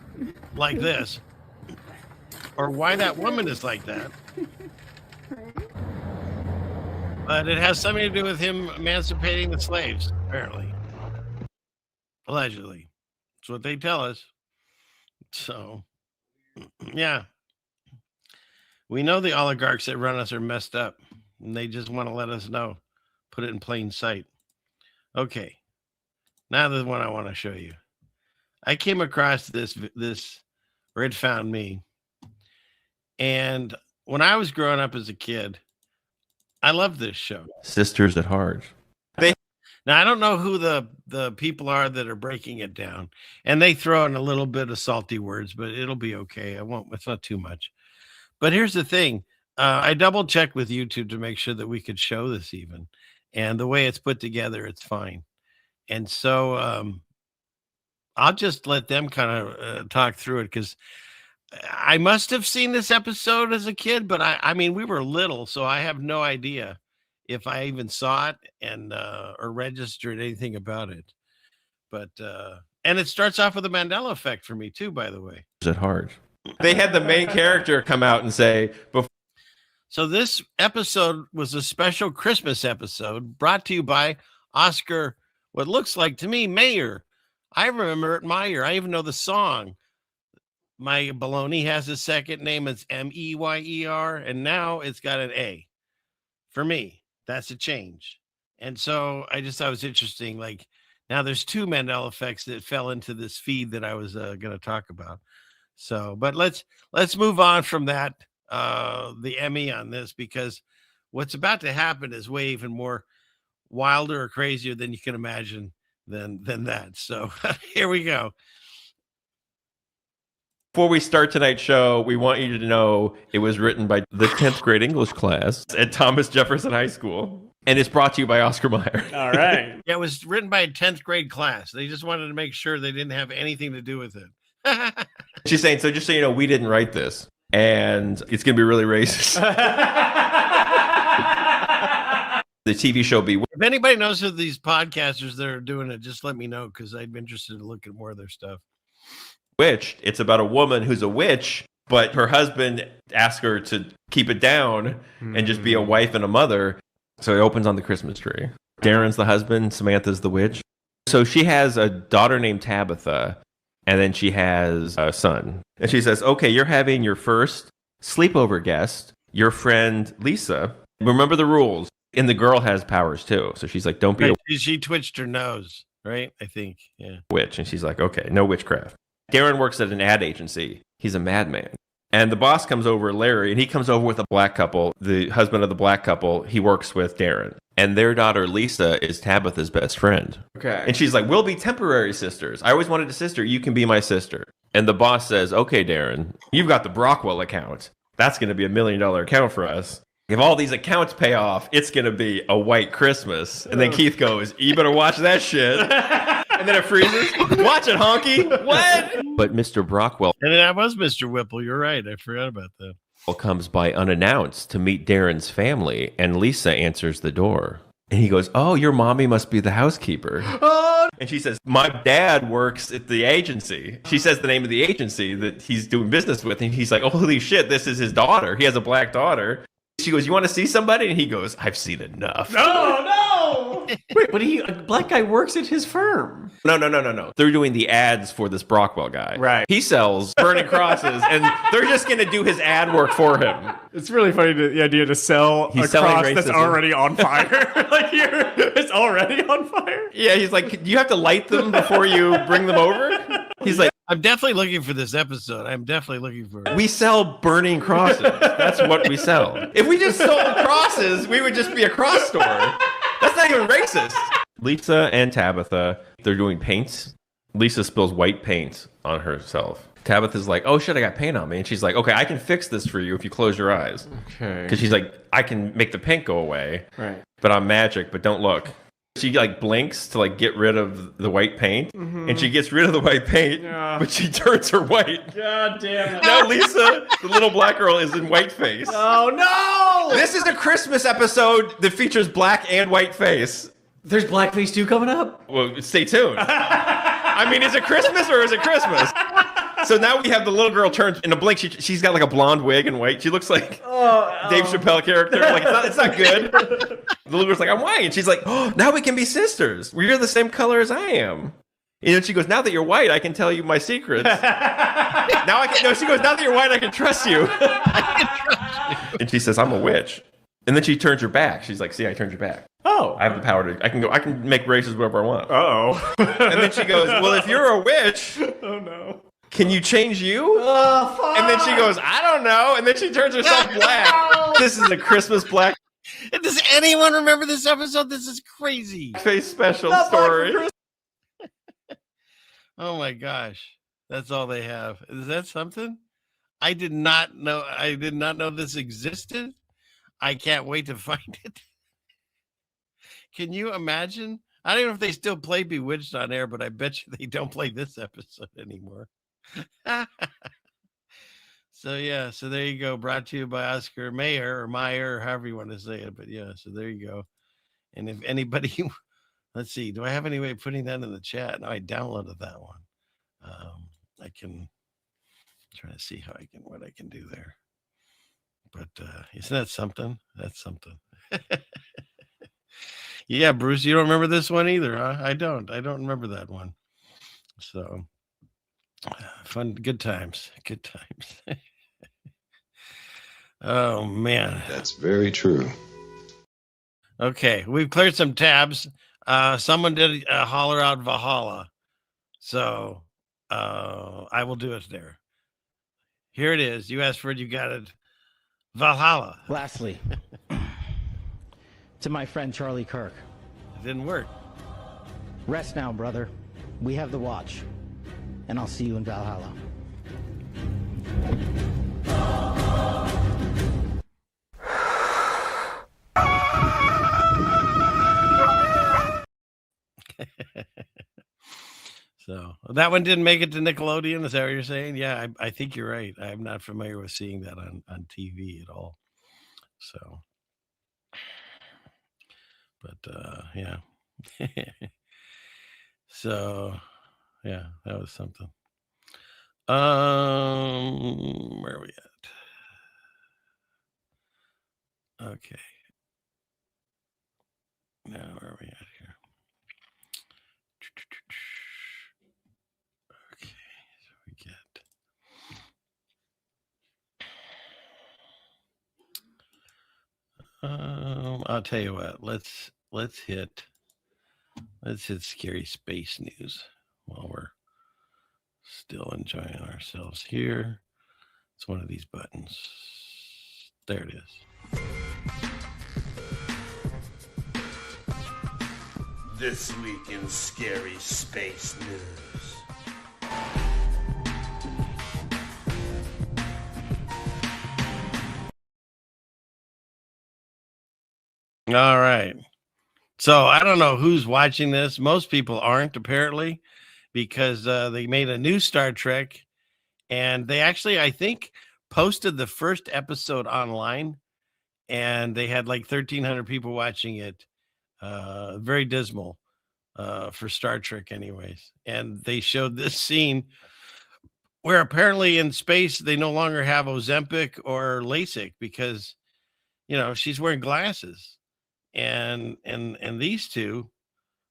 like this, or why that woman is like that. But it has something to do with him emancipating the slaves, apparently. Allegedly. That's what they tell us. So, yeah. We know the oligarchs that run us are messed up, and they just want to let us know. Put it in plain sight. Okay. Now the one I want to show you. I came across this, or it found me. And when I was growing up as a kid, I loved this show. Sisters at Heart. Now, I don't know who the people are that are breaking it down. And they throw in a little bit of salty words, but it'll be okay. It's not too much. But here's the thing. I double checked with YouTube to make sure that we could show this even. And the way it's put together, it's fine. And so I'll just let them kind of talk through it, because I must have seen this episode as a kid, but I mean, we were little, so I have no idea if I even saw it and or registered anything about it. But and it starts off with a Mandela effect for me too, by the way. At Heart. They had the main character come out and say, so this episode was a special Christmas episode brought to you by Oscar, what looks like to me, Mayer. I remember it, Meyer. I even know the song. My baloney has a second name. It's Meyer, and now it's got an A. For me, that's a change. And so I just thought it was interesting. Like, now there's two Mandela effects that fell into this feed that I was going to talk about. So, but let's move on from that, the Emmy on this, because what's about to happen is way even more wilder or crazier than you can imagine than that. So here we go. Before we start tonight's show, we want you to know it was written by the 10th grade English class at Thomas Jefferson High School. And it's brought to you by Oscar Mayer. All right. Yeah, it was written by a 10th grade class. They just wanted to make sure they didn't have anything to do with it. She's saying, so just so you know, we didn't write this. And it's going to be really racist. The TV show Bewitched. If anybody knows who these podcasters that are doing it, just let me know, because I'd be interested to look at more of their stuff. It's about a woman who's a witch, but her husband asks her to keep it down and just be a wife and a mother. So it opens on the Christmas tree. Darren's the husband, Samantha's the witch. So she has a daughter named Tabitha, and then she has a son. And she says, okay, you're having your first sleepover guest, your friend Lisa. Remember the rules. And the girl has powers too. So she's like, don't be a She twitched her nose, right? I think, yeah. witch. And she's like, okay, no witchcraft. Darren works at an ad agency. He's a madman. And the boss comes over, Larry, and he comes over with a black couple. The husband of the black couple, he works with Darren. And their daughter, Lisa, is Tabitha's best friend. Okay. And she's like, we'll be temporary sisters. I always wanted a sister. You can be my sister. And the boss says, okay, Darren, you've got the Brockwell account. That's going to be $1 million account for us. If all these accounts pay off, it's going to be a white Christmas. And then Keith goes, you better watch that shit. And then it freezes. Watch it, honky. What? But Mr. Brockwell. And that was Mr. Whipple. You're right. I forgot about that. Comes by unannounced to meet Darren's family. And Lisa answers the door. And he goes, oh, your mommy must be the housekeeper. Oh. And she says, my dad works at the agency. She says the name of the agency that he's doing business with. And he's like, oh, holy shit, this is his daughter. He has a black daughter. She goes, you want to see somebody? And he goes, I've seen enough. No. Wait, but a black guy works at his firm. No. They're doing the ads for this Brockwell guy. Right. He sells burning crosses, and they're just going to do his ad work for him. It's really funny, the idea to sell a cross that's already on fire. It's already on fire? Yeah, he's like, do you have to light them before you bring them over? He's like, I'm definitely looking for this episode. I'm definitely looking for it. We sell burning crosses. That's what we sell. If we just sold crosses, we would just be a cross store. That's not even racist. Lisa and Tabitha, they're doing paints. Lisa spills white paint on herself. Tabitha's like, oh shit, I got paint on me. And she's like, okay, I can fix this for you if you close your eyes. Okay. Because she's like, I can make the paint go away. Right. But I'm magic, but don't look. She like blinks to like get rid of the white paint, and she gets rid of the white paint, but she turns her white. God damn it. Now Lisa, the little black girl, is in white face. Oh no! This is a Christmas episode that features black and white face. There's Blackface 2 coming up? Well, stay tuned. I mean, is it Christmas or is it Christmas? So now we have the little girl turns in a blink. She's got like a blonde wig and white. She looks like Dave Chappelle character. Like it's not good. The little girl's like, I'm white, and she's like, oh, now we can be sisters. You're the same color as I am. And then she goes, now that you're white, I can tell you my secrets. Now I can. No, she goes, now that you're white, I can trust you. And she says, I'm a witch. And then she turns her back. She's like, see, I turned your back. Oh. I have the power to, I can make races whatever I want. Uh-oh. And then she goes, well, if you're a witch, oh no. Can you change you? Oh, fuck. And then she goes, I don't know. And then she turns herself black. This is a Christmas black. Does anyone remember this episode? This is crazy. Face special story. Oh my gosh. That's all they have. Is that something? I did not know this existed. I can't wait to find it. Can you imagine? I don't know if they still play Bewitched on air, but I bet you they don't play this episode anymore. So there you go. Brought to you by Oscar Mayer or Meyer, or however you want to say it. But yeah, so there you go. And if anybody, let's see, do I have any way of putting that in the chat? No, I downloaded that one. I can try to see what I can do there. But isn't that something? That's something. Yeah, Bruce, you don't remember this one either, huh? I don't remember that one. So fun, good times. Oh man, That's very true. okay, we've cleared some tabs. Someone did holler out Valhalla, so I will do it there. Here it is. You asked for it, you got it. Valhalla. Lastly, to my friend Charlie Kirk. It didn't work. Rest now, brother. We have the watch, and I'll see you in Valhalla. So that one didn't make it to Nickelodeon. Is that what you're saying? Yeah, I think you're right. I'm not familiar with seeing that on TV at all. So, but yeah. So, yeah, that was something. Where are we at? Okay. Now where are we at here? Okay, so we get I'll tell you what, let's hit scary space news while we're still enjoying ourselves here. It's one of these buttons. There it is. This week in scary space news. All right. So I don't know who's watching this. Most people aren't, apparently, because they made a new Star Trek, and they actually, I think, posted the first episode online, and they had like 1,300 people watching it. Very dismal for Star Trek, anyways. And they showed this scene where apparently in space they no longer have Ozempic or LASIK because, she's wearing glasses. And these two,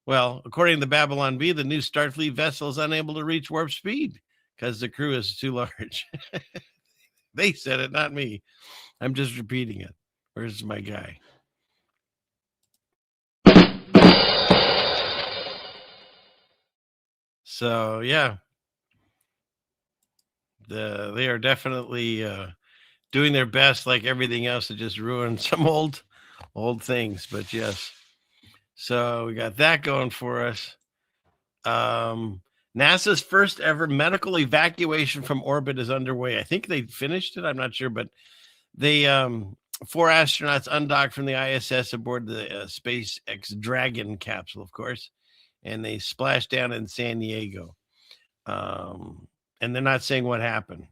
well, according to Babylon B, the new Starfleet vessel is unable to reach warp speed because the crew is too large. They said it, not me. I'm just repeating it. Where's my guy? So yeah, they are definitely doing their best, like everything else, to just ruin some old things. But yes, so we got that going for us. NASA's first ever medical evacuation from orbit is underway. I think they finished it. I'm not sure, but they 4 astronauts undocked from the ISS aboard the SpaceX Dragon capsule, of course, and they splashed down in San Diego. And they're not saying what happened,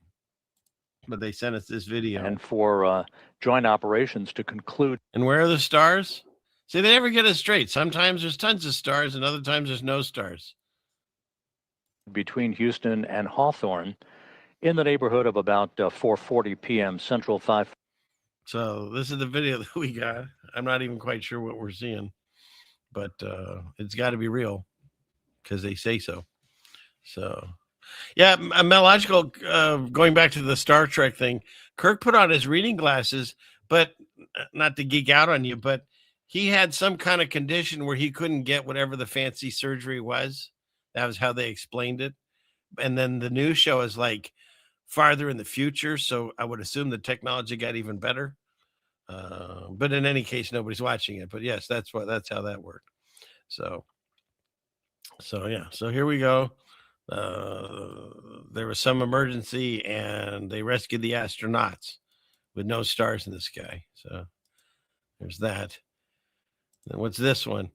but they sent us this video. And for joint operations to conclude. And where are the stars? See, they never get it straight. Sometimes there's tons of stars, and other times there's no stars. Between Houston and Hawthorne, in the neighborhood of about 4:40 p.m. Central 5. So this is the video that we got. I'm not even quite sure what we're seeing, but it's got to be real because they say so. So, yeah, Melogical, going back to the Star Trek thing, Kirk put on his reading glasses, but not to geek out on you, but he had some kind of condition where he couldn't get whatever the fancy surgery was. That was how they explained it. And then the new show is like farther in the future, so I would assume the technology got even better. But in any case, nobody's watching it. But yes, that's how that worked. So yeah. So here we go. There was some emergency, and they rescued the astronauts with no stars in the sky. So there's that. And what's this one?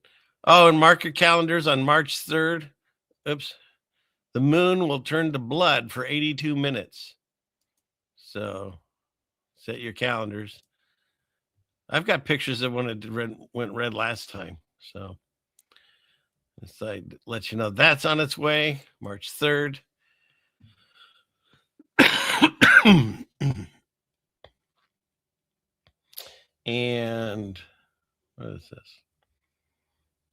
Oh, and mark your calendars on March 3rd. Oops. The moon will turn to blood for 82 minutes. So set your calendars. I've got pictures of when it went red last time. So I let you know that's on its way, March 3rd. And what is this?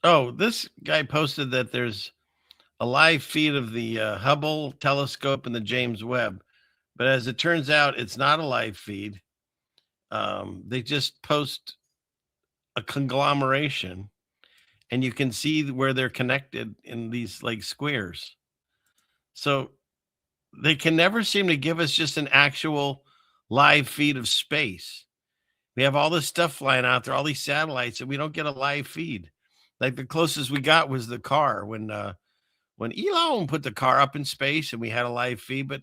Oh, this guy posted that there's a live feed of the Hubble telescope and the James Webb. But as it turns out, it's not a live feed. They just post a conglomeration, and you can see where they're connected in these like squares. So they can never seem to give us just an actual live feed of space. We have all this stuff flying out there, all these satellites, and we don't get a live feed. Like the closest we got was the car when Elon put the car up in space and we had a live feed, but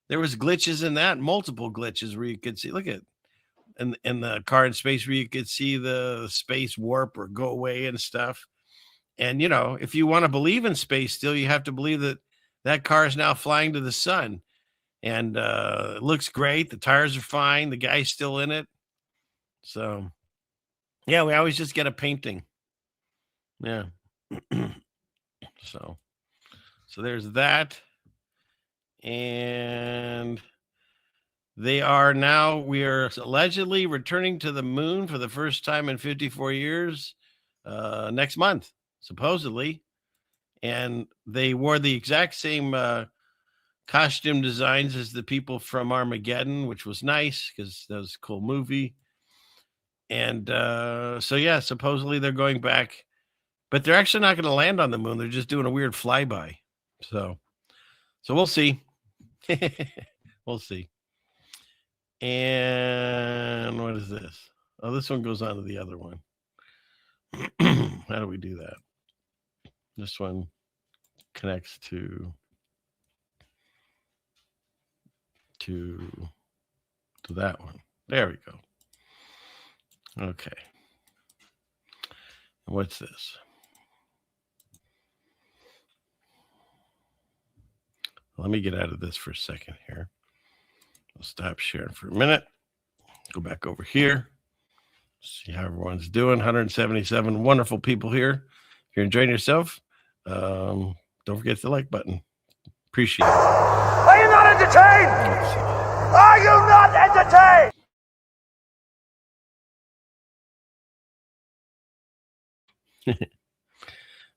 there was glitches in that, multiple glitches where you could see, look at in the car in space where you could see the space warp or go away and stuff. And, you know, if you want to believe in space still, you have to believe that car is now flying to the sun. And it looks great. The tires are fine. The guy's still in it. So, yeah, we always just get a painting. Yeah. So there's that. And we are allegedly returning to the moon for the first time in 54 years next month, supposedly. And they wore the exact same costume designs as the people from Armageddon, which was nice because that was a cool movie. And so, yeah, supposedly they're going back, but they're actually not going to land on the moon. They're just doing a weird flyby. So we'll see. We'll see. And what is this? Oh, this one goes on to the other one. How do we do that? This one connects to that one. There we go. Okay. What's this? Let me get out of this for a second here. I'll stop sharing for a minute. Go back over here. See how everyone's doing. 177 wonderful people here. If you're enjoying yourself, don't forget the like button. Appreciate it. Are you not entertained? Are you not entertained?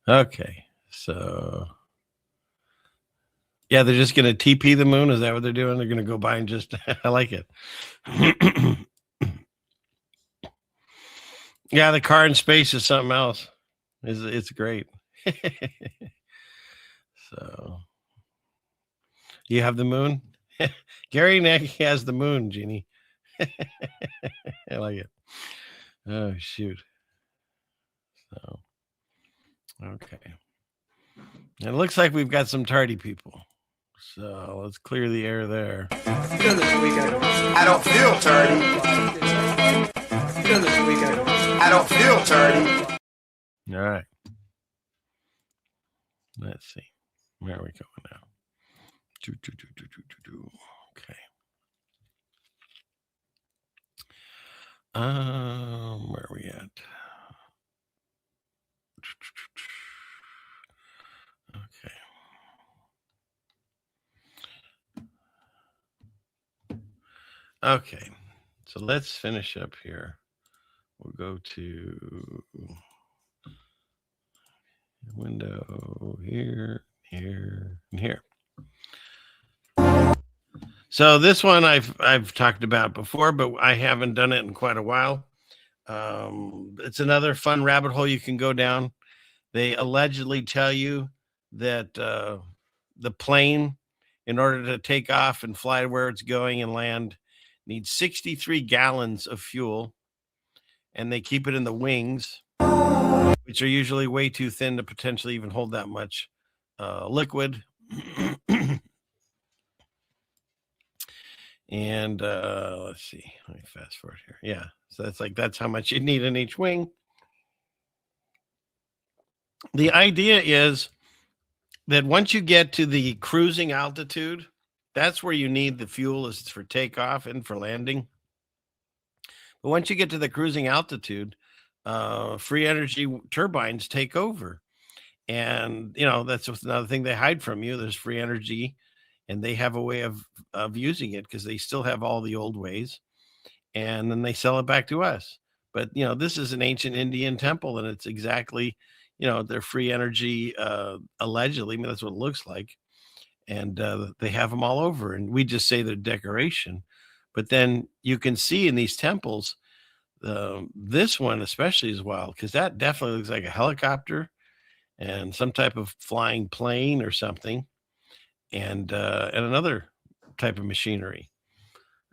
Okay, so yeah, they're just going to TP the moon. Is that what they're doing? They're going to go by and just, I like it. Yeah, the car in space is something else. It's great. So you have the moon? Gary Nagy has the moon, Jeannie. I like it. Oh, shoot. So, okay. It looks like we've got some tardy people. So let's clear the air there. I don't feel tardy. I don't feel turd. All right. Let's see. Where are we going now? Okay. Where are we at? Okay. Okay. So let's finish up here. We'll go to window here, here, and here. So this one I've talked about before, but I haven't done it in quite a while. It's another fun rabbit hole you can go down. They allegedly tell you that the plane, in order to take off and fly where it's going and land, needs 63 gallons of fuel, and they keep it in the wings, which are usually way too thin to potentially even hold that much liquid. And let's see, let me fast forward here. Yeah, so that's how much you need in each wing. The idea is that once you get to the cruising altitude, that's where you need the fuel, is for takeoff and for landing. But once you get to the cruising altitude, free energy turbines take over. And, that's another thing they hide from you. There's free energy, and they have a way of using it because they still have all the old ways. And then they sell it back to us. But, this is an ancient Indian temple, and it's exactly, their free energy, allegedly. I mean, that's what it looks like. And they have them all over. And we just say they're decoration. But then you can see in these temples, this one especially is wild, because that definitely looks like a helicopter and some type of flying plane or something, and another type of machinery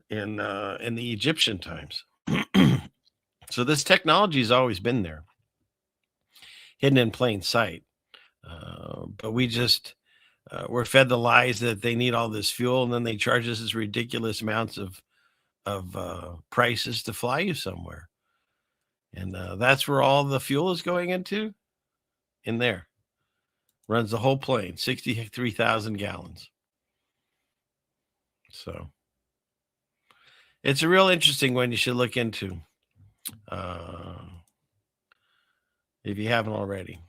in the Egyptian times. So this technology has always been there, hidden in plain sight. But we just we're fed the lies that they need all this fuel, and then they charge us this ridiculous amounts of prices to fly you somewhere. And that's where all the fuel is going into. In there. Runs the whole plane, 63,000 gallons. So it's a real interesting one you should look into, if you haven't already.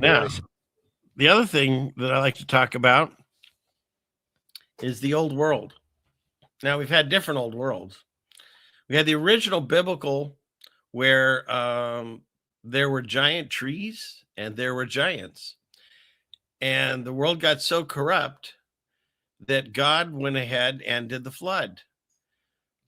Now, the other thing that I like to talk about is the old world. Now, we've had different old worlds. We had the original biblical, where there were giant trees and there were giants. And the world got so corrupt that God went ahead and did the flood.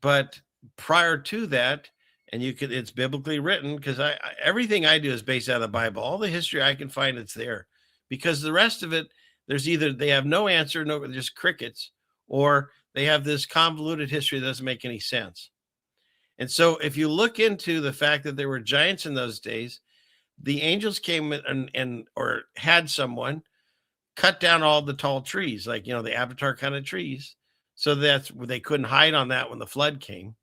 But prior to that, and it's biblically written, because everything I do is based out of the Bible. All the history I can find, it's there. Because the rest of it, there's either they have no answer, just crickets, or they have this convoluted history that doesn't make any sense. And so if you look into the fact that there were giants in those days, the angels came or had someone cut down all the tall trees, like, the Avatar kind of trees. So that's where they couldn't hide on that when the flood came.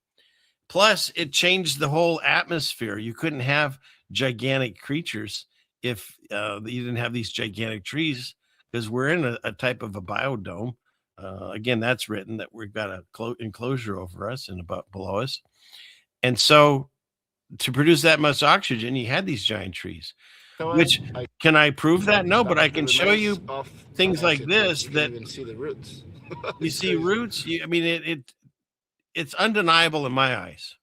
Plus, it changed the whole atmosphere. You couldn't have gigantic creatures if you didn't have these gigantic trees, because we're in a type of a biodome. Again, that's written that we've got a enclosure over us and below us. And so to produce that much oxygen, you had these giant trees. Can I prove that? No, but I can show you things like this that even see the roots. you see roots. It's undeniable in my eyes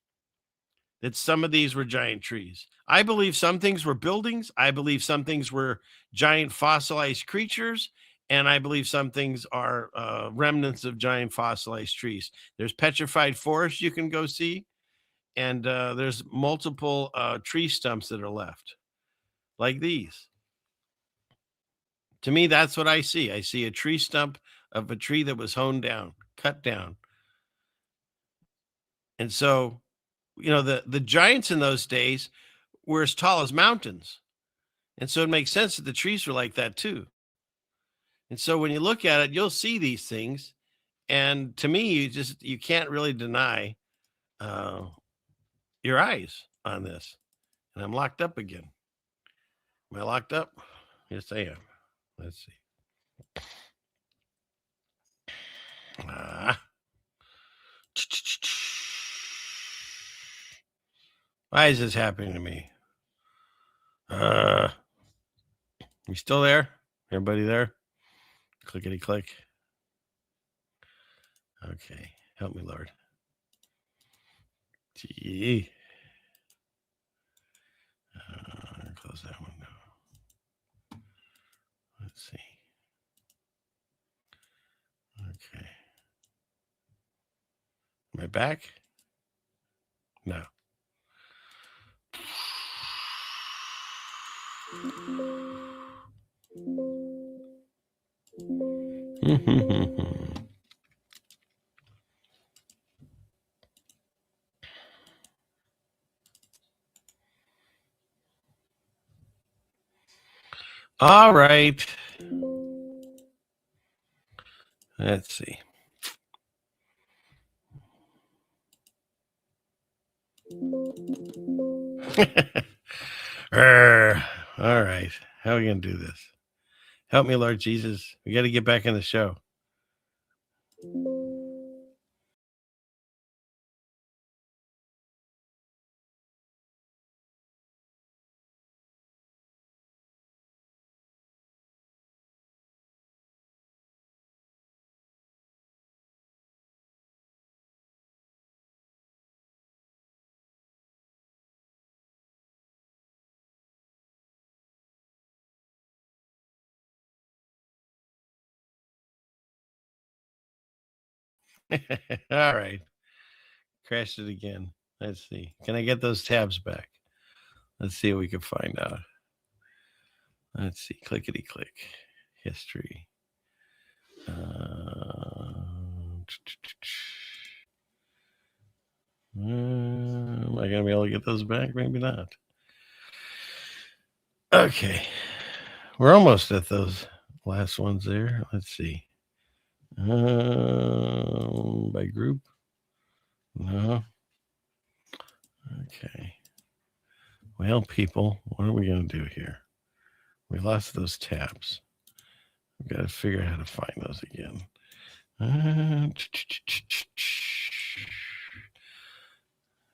that some of these were giant trees. I believe some things were buildings. I believe some things were giant fossilized creatures. And I believe some things are remnants of giant fossilized trees. There's petrified forest you can go see. And there's multiple tree stumps that are left, like these. To me, that's what I see. I see a tree stump of a tree that was cut down. And so, the giants in those days were as tall as mountains. And so it makes sense that the trees were like that too. And so when you look at it, you'll see these things. And to me, you can't really deny your eyes on this. And I'm locked up again. Am I locked up? Yes, I am. Let's see. Why is this happening to me? You still there? Everybody there? Clickety click. Okay. Help me, Lord. Gee. Close that window. Let's see. Okay. Am I back? No. All right. Let's see. All right. How are we going to do this? Help me, Lord Jesus. We got to get back in the show. All right. Crashed it again. Let's see. Can I get those tabs back? Let's see what we can find out. Let's see. Clickety click. History. Am I going to be able to get those back? Maybe not. Okay. We're almost at those last ones there. Let's see. By group? No. Okay. Well, people, what are we going to do here? We lost those tabs. We've got to figure out how to find those again.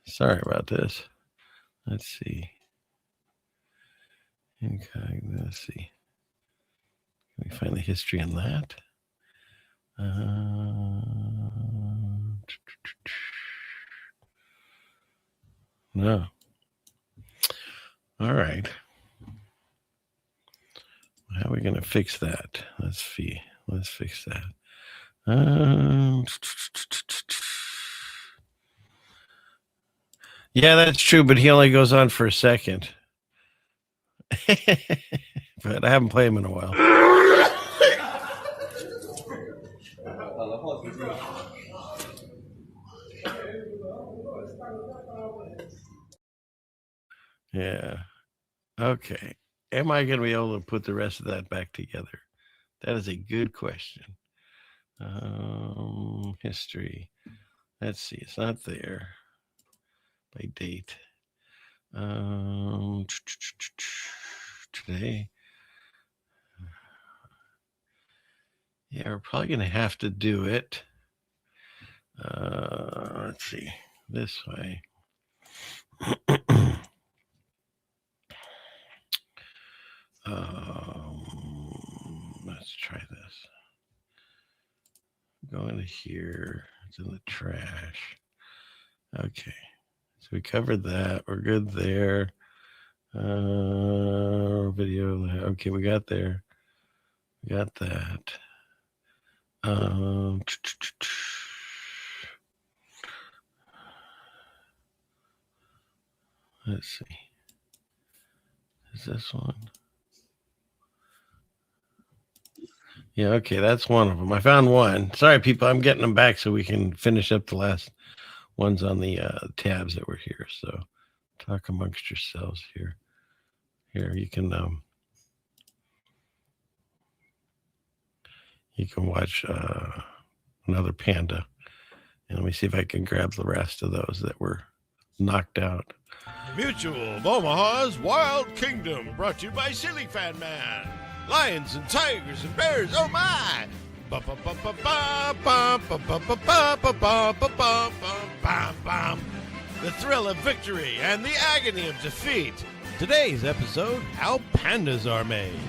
Sorry about this. Let's see. Okay, let's see. Can we find the history on that? No. All right. How are we going to fix that? Let's see. Let's fix that. Yeah, that's true, but he only goes on for a second. But I haven't played him in a while. Yeah. Okay. Am I going to be able to put the rest of that back together? That is a good question. History. Let's see. It's not there. By date. Today. Yeah, we're probably going to have to do it. Let's see. This way. Let's try this. Go into here. It's in the trash. Okay. So we covered that. We're good there. Video. Okay, we got there. We got that. Let's see. Is this one? Yeah, okay, that's one of them. I found one. Sorry, people, I'm getting them back so we can finish up the last ones on the tabs that were here. So talk amongst yourselves here. Here, you can watch another panda. And let me see if I can grab the rest of those that were knocked out. Mutual of Omaha's Wild Kingdom, brought to you by Silly Fan Man. Lions and tigers and bears, oh my! The thrill of victory and the agony of defeat. Today's episode, How Pandas Are Made.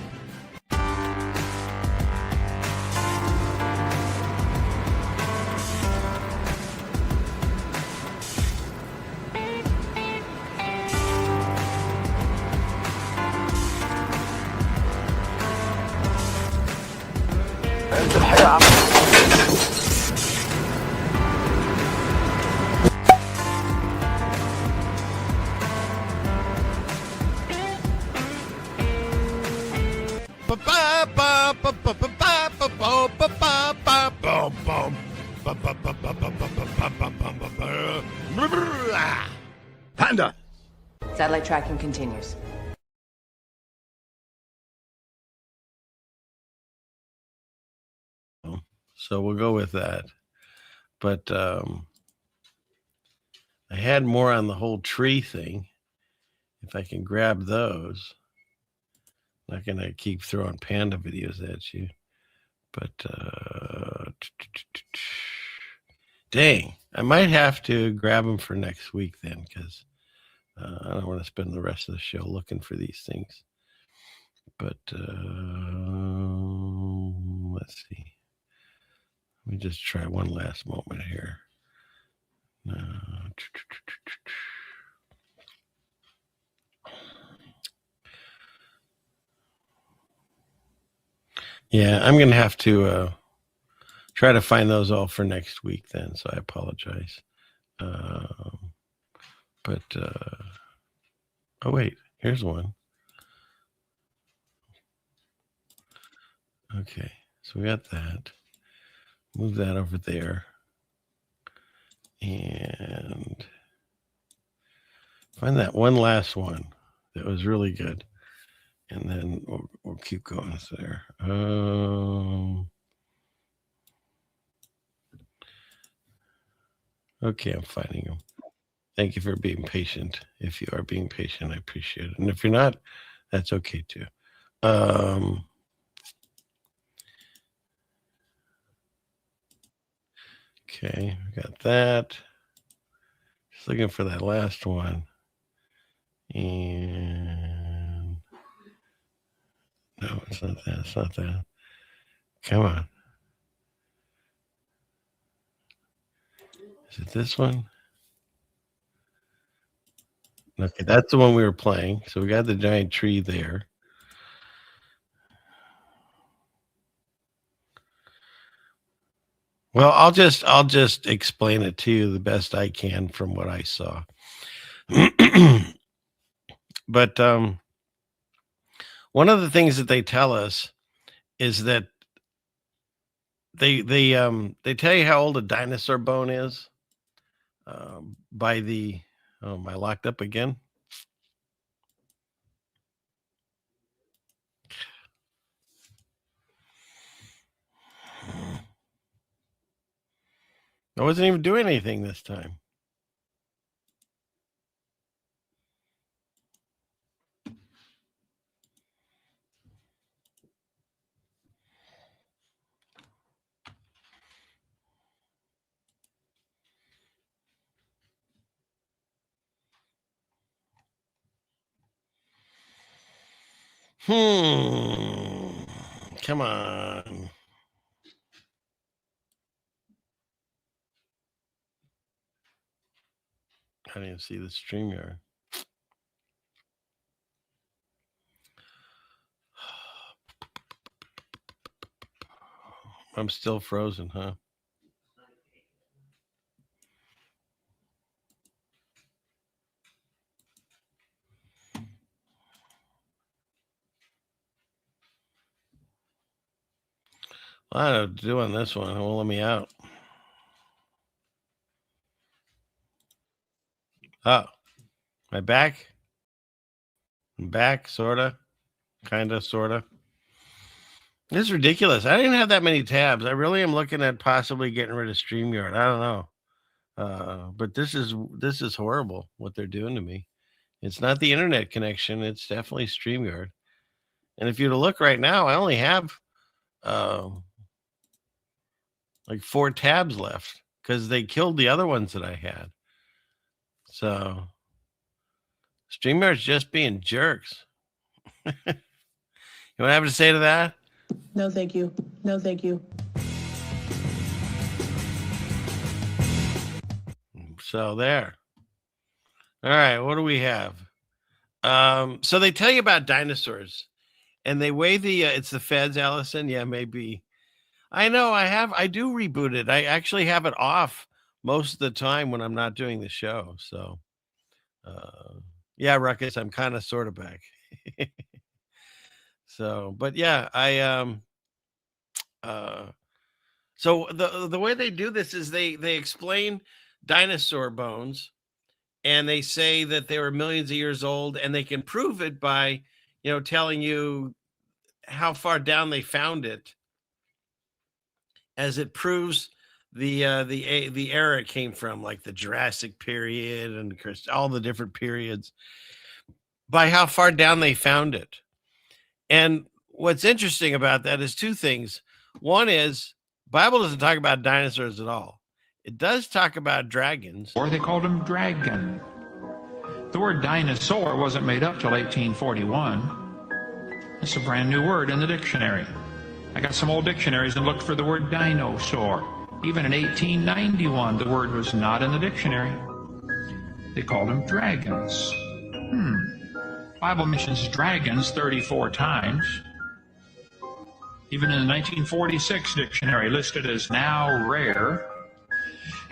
Panda! Satellite tracking continues. So we'll go with that. But I had more on the whole tree thing. If I can grab those. Not going to keep throwing panda videos at you. But dang, I might have to grab them for next week then, because I don't want to spend the rest of the show looking for these things. But let's see. Let me just try one last moment here. Yeah, I'm going to have to try to find those all for next week then, so I apologize. Oh, wait, here's one. Okay, so we got that. Move that over there. And find that one last one that was really good. And then we'll keep going there. Okay, I'm finding them. Thank you for being patient. If you are being patient, I appreciate it. And if you're not, that's okay too. Okay, we got that. Just looking for that last one. And no, it's not that. It's not that. Come on. Is it this one? Okay, that's the one we were playing. So we got the giant tree there. Well, I'll just explain it to you the best I can from what I saw. But one of the things that they tell us is that they tell you how old a dinosaur bone is by the am I locked up again? I wasn't even doing anything this time. Come on. I didn't see the StreamYard. I'm still frozen, huh? Well, I don't do on this one. It won't let me out. Oh, my back? I'm back, sorta, kinda, sorta. This is ridiculous. I didn't have that many tabs. I really am looking at possibly getting rid of StreamYard. I don't know. But this is horrible what they're doing to me. It's not the internet connection. It's definitely StreamYard. And if you were to look right now, I only have like 4 tabs left because they killed the other ones that I had. So StreamYard's just being jerks. You know what I have to say to that? No, thank you. No, thank you. So there. All right, what do we have? So they tell you about dinosaurs, and they weigh the. It's the feds, Allison. Yeah, maybe. I know. I do reboot it. I actually have it off most of the time when I'm not doing the show. So, yeah, Ruckus, I'm kind of sort of back. So, but yeah, so the way they do this is they explain dinosaur bones, and they say that they were millions of years old, and they can prove it by, telling you how far down they found it, as it proves the era it came from, like the Jurassic period and all the different periods, by how far down they found it. And what's interesting about that is 2 things. One is Bible doesn't talk about dinosaurs at all. It does talk about dragons. Or they called them dragon. The word dinosaur wasn't made up till 1841. It's a brand new word in the dictionary. I got some old dictionaries and looked for the word dinosaur. Even in 1891, the word was not in the dictionary. They called them dragons. Bible mentions dragons 34 times. Even in the 1946 dictionary, listed as now rare.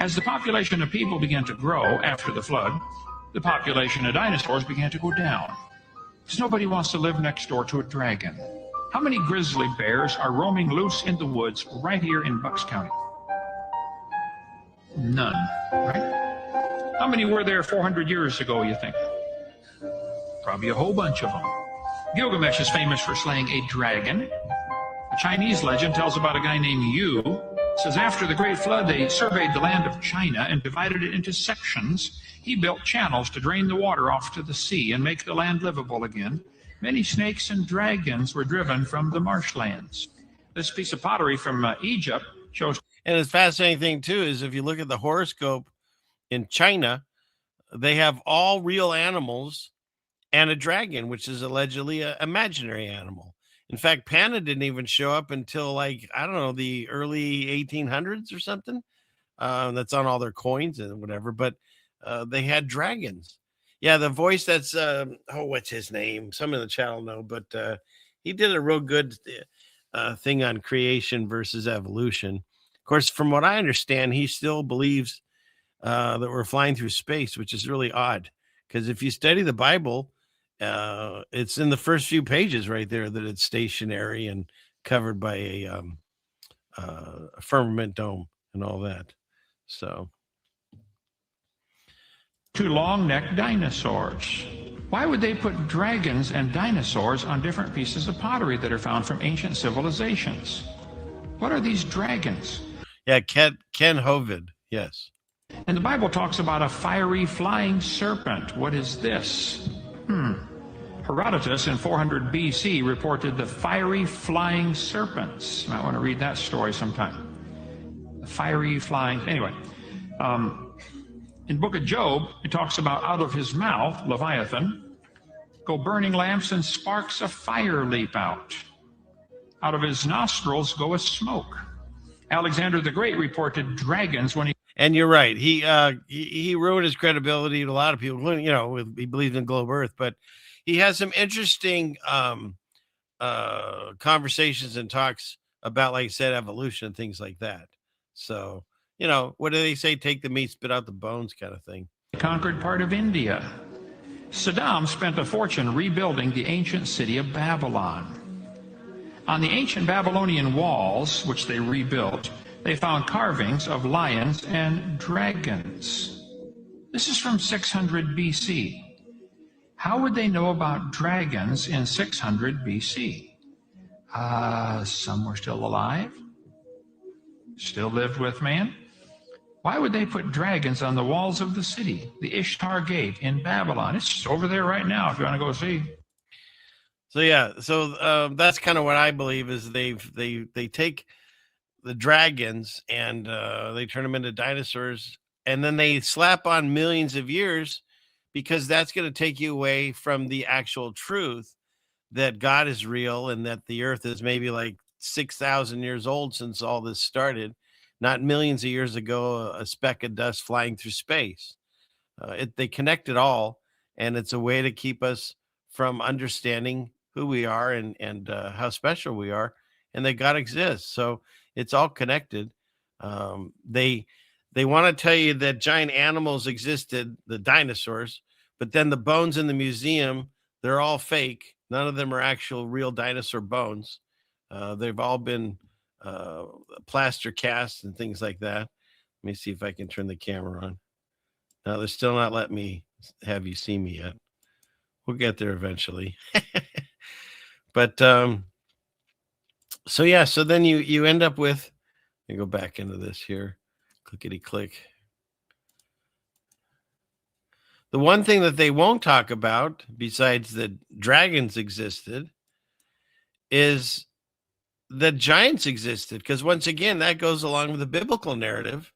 As the population of people began to grow after the flood, the population of dinosaurs began to go down. Because nobody wants to live next door to a dragon. How many grizzly bears are roaming loose in the woods right here in Bucks County? None, right? How many were there 400 years ago, you think? Probably a whole bunch of them. Gilgamesh is famous for slaying a dragon. A Chinese legend tells about a guy named Yu. It says after the Great Flood, they surveyed the land of China and divided it into sections. He built channels to drain the water off to the sea and make the land livable again. Many snakes and dragons were driven from the marshlands. This piece of pottery from Egypt shows. And it's fascinating thing too is if you look at the horoscope in China, they have all real animals and a dragon, which is allegedly an imaginary animal. In fact, Panda didn't even show up until the early 1800s or something. That's on all their coins and whatever. But they had dragons. Yeah, the voice that's what's his name? Some in the chat will know, but he did a real good thing on creation versus evolution. Of course, from what I understand, he still believes that we're flying through space, which is really odd. Because if you study the Bible, it's in the first few pages right there that it's stationary and covered by a firmament dome and all that. So. 2 long-necked dinosaurs. Why would they put dragons and dinosaurs on different pieces of pottery that are found from ancient civilizations? What are these dragons? Yeah, Ken Hovid, yes. And the Bible talks about a fiery flying serpent. What is this? Herodotus in 400 BC reported the fiery flying serpents. You might want to read that story sometime. The fiery flying... Anyway, in book of Job, it talks about out of his mouth, Leviathan, go burning lamps and sparks of fire leap out. Out of his nostrils go a smoke. Alexander the Great reported dragons when he... And you're right. He ruined his credibility to a lot of people, including, he believes in globe Earth, but he has some interesting conversations and talks about, like I said, evolution and things like that. So, what do they say? Take the meat, spit out the bones kind of thing. Conquered part of India. Saddam spent a fortune rebuilding the ancient city of Babylon. On the ancient Babylonian walls, which they rebuilt, they found carvings of lions and dragons. This is from 600 BC. How would they know about dragons in 600 BC? Some were still alive, still lived with man. Why would they put dragons on the walls of the city, the Ishtar Gate in Babylon? It's over there right now if you want to go see. So yeah, that's kind of what I believe is they take the dragons and they turn them into dinosaurs, and then they slap on millions of years because that's going to take you away from the actual truth that God is real and that the earth is maybe like 6,000 years old since all this started, not millions of years ago, a speck of dust flying through space. They connect it all, and it's a way to keep us from understanding who we are and how special we are, and that God exists. So it's all connected. They want to tell you that giant animals existed, the dinosaurs, but then the bones in the museum, they're all fake. None of them are actual real dinosaur bones. They've all been plaster casts and things like that. Let me see if I can turn the camera on. No, they're still not letting me have you see me yet. We'll get there eventually. But so yeah, so then you end up with, let me go back into this here. Clickety click. The one thing that they won't talk about, besides that dragons existed, is that giants existed. Because once again, that goes along with the biblical narrative,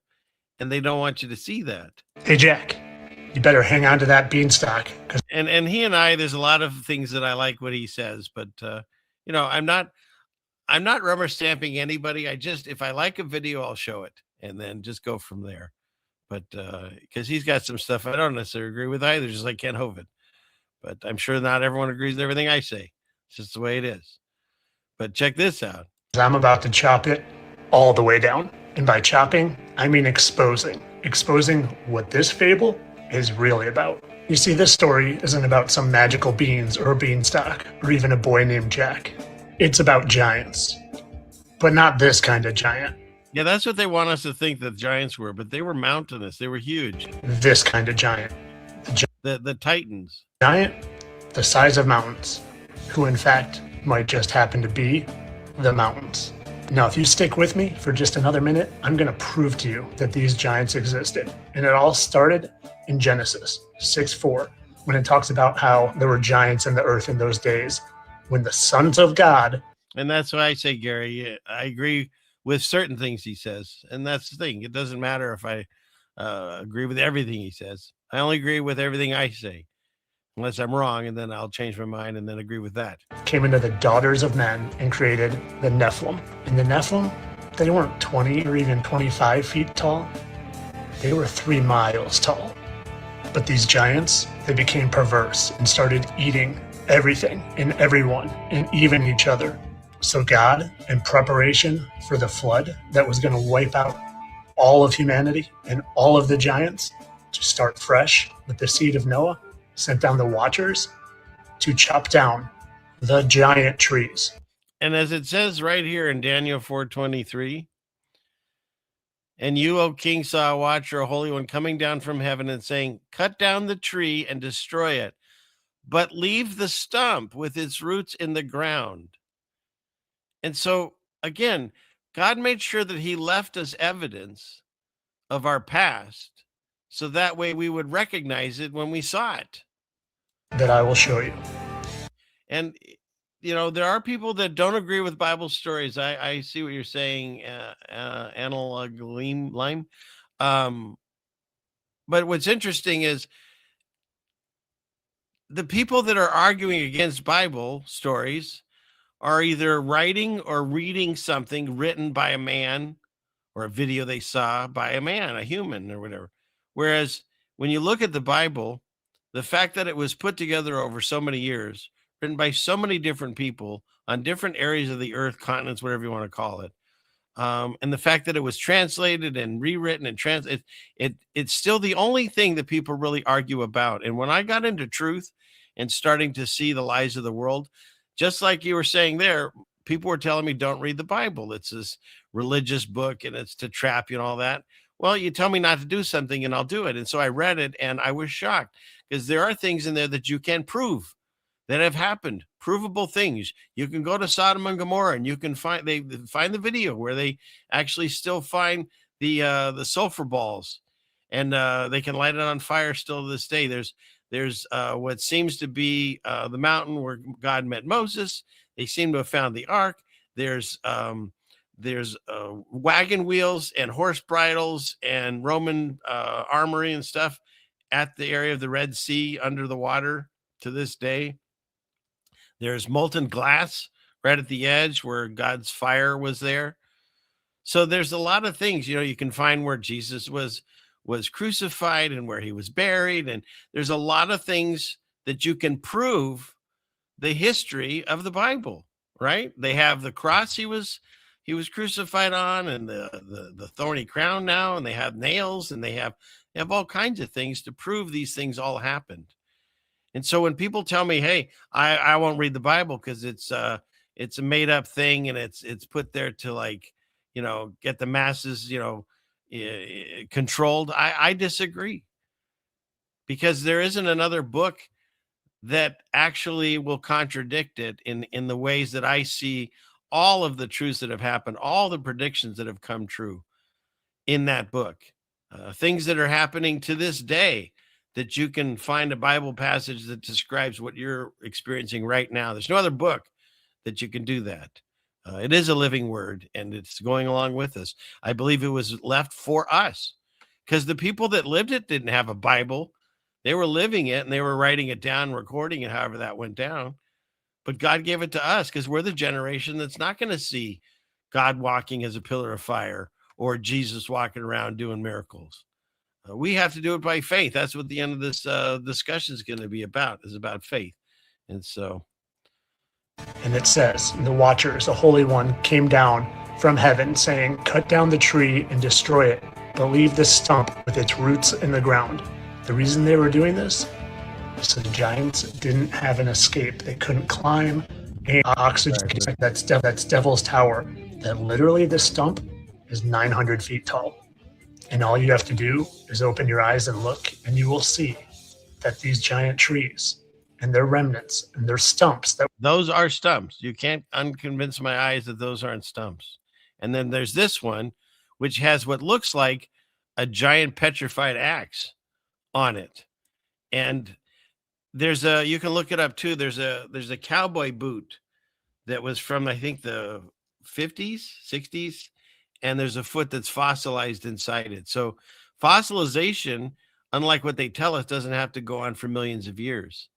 and they don't want you to see that. Hey, Jack, you better hang on to that beanstalk. And he and I, there's a lot of things that I like what he says, but I'm not rubber stamping anybody. If I like a video, I'll show it and then just go from there. But because he's got some stuff I don't necessarily agree with either, just like Ken Hovind. But I'm sure not everyone agrees with everything I say. It's just the way it is. But check this out. I'm about to chop it all the way down. And by chopping, I mean exposing. Exposing what this fable is really about. You see, this story isn't about some magical beans or a beanstalk or even a boy named Jack. It's about giants. But not this kind of giant. Yeah, that's what they want us to think that giants were, but they were mountainous. They were huge. This kind of giant. The Titans. Giant, the size of mountains, who in fact might just happen to be the mountains. Now, if you stick with me for just another minute, I'm going to prove to you that these giants existed. And it all started in Genesis 6:4, when it talks about how there were giants in the earth in those days, when the sons of God. And that's why I say, Gary, I agree with certain things he says. And that's the thing. It doesn't matter if I agree with everything he says. I only agree with everything I say, unless I'm wrong, and then I'll change my mind and then agree with that. Came into the daughters of men and created the Nephilim. And the Nephilim, they weren't 20 or even 25 feet tall. They were 3 miles tall. But these giants, they became perverse and started eating everything and everyone and even each other. So God, in preparation for the flood that was going to wipe out all of humanity and all of the giants, to start fresh with the seed of Noah, sent down the watchers to chop down the giant trees. And as it says right here in Daniel 4:23, and you, O king, saw a watcher, a holy one, coming down from heaven and saying, cut down the tree and destroy it, but leave the stump with its roots in the ground. And so, again, God made sure that he left us evidence of our past, so that way we would recognize it when we saw it. That I will show you. And, there are people that don't agree with Bible stories. I see what you're saying, analog lime. But what's interesting is the people that are arguing against Bible stories are either writing or reading something written by a man, or a video they saw by a man, a human or whatever. Whereas when you look at the Bible, the fact that it was put together over so many years, written by so many different people on different areas of the earth, continents, whatever you want to call it, and the fact that it was translated and rewritten and it's still the only thing that people really argue about. And when I got into truth and starting to see the lies of the world, just like you were saying there, people were telling me, don't read the Bible. It's this religious book and it's to trap you and all that. Well, you tell me not to do something and I'll do it. And so I read it and I was shocked, because there are things in there that you can prove that have happened, provable things. You can go to Sodom and Gomorrah and you can find the video where they actually still find the sulfur balls, and they can light it on fire still to this day. There's what seems to be the mountain where God met Moses. They seem to have found the ark. There's wagon wheels and horse bridles and Roman armory and stuff at the area of the Red Sea under the water to this day. There's molten glass right at the edge where God's fire was there. So there's a lot of things, you can find where Jesus was crucified and where he was buried. And there's a lot of things that you can prove the history of the Bible, right? They have the cross he was crucified on, and the thorny crown now, and they have nails, and they have all kinds of things to prove these things all happened. And so when people tell me, hey, I won't read the Bible because it's a made up thing, and it's put there to get the masses, controlled. I disagree, because there isn't another book that actually will contradict it in the ways that I see all of the truths that have happened, all the predictions that have come true in that book, things that are happening to this day, that you can find a Bible passage that describes what you're experiencing right now. There's no other book that you can do that. It is a living word, and it's going along with us. I believe it was left for us, because the people that lived it didn't have a Bible. They were living it, and they were writing it down, recording it, however that went down. But God gave it to us because we're the generation that's not going to see God walking as a pillar of fire or Jesus walking around doing miracles. We have to do it by faith. That's what the end of this discussion is going to be about, is about faith. And so. And it says, the Watchers, the Holy One, came down from heaven, saying, cut down the tree and destroy it, but leave the stump with its roots in the ground. The reason they were doing this? So the giants didn't have an escape. They couldn't climb. And oxygen, that's Devil's Tower. That literally the stump is 900 feet tall. And all you have to do is open your eyes and look, and you will see that these giant trees and their remnants and their stumps. Those are stumps. You can't unconvince my eyes that those aren't stumps. And then there's this one, which has what looks like a giant petrified axe on it. And you can look it up too. There's a cowboy boot that was from, I think, the 50s, 60s. And there's a foot that's fossilized inside it. So fossilization, unlike what they tell us, doesn't have to go on for millions of years.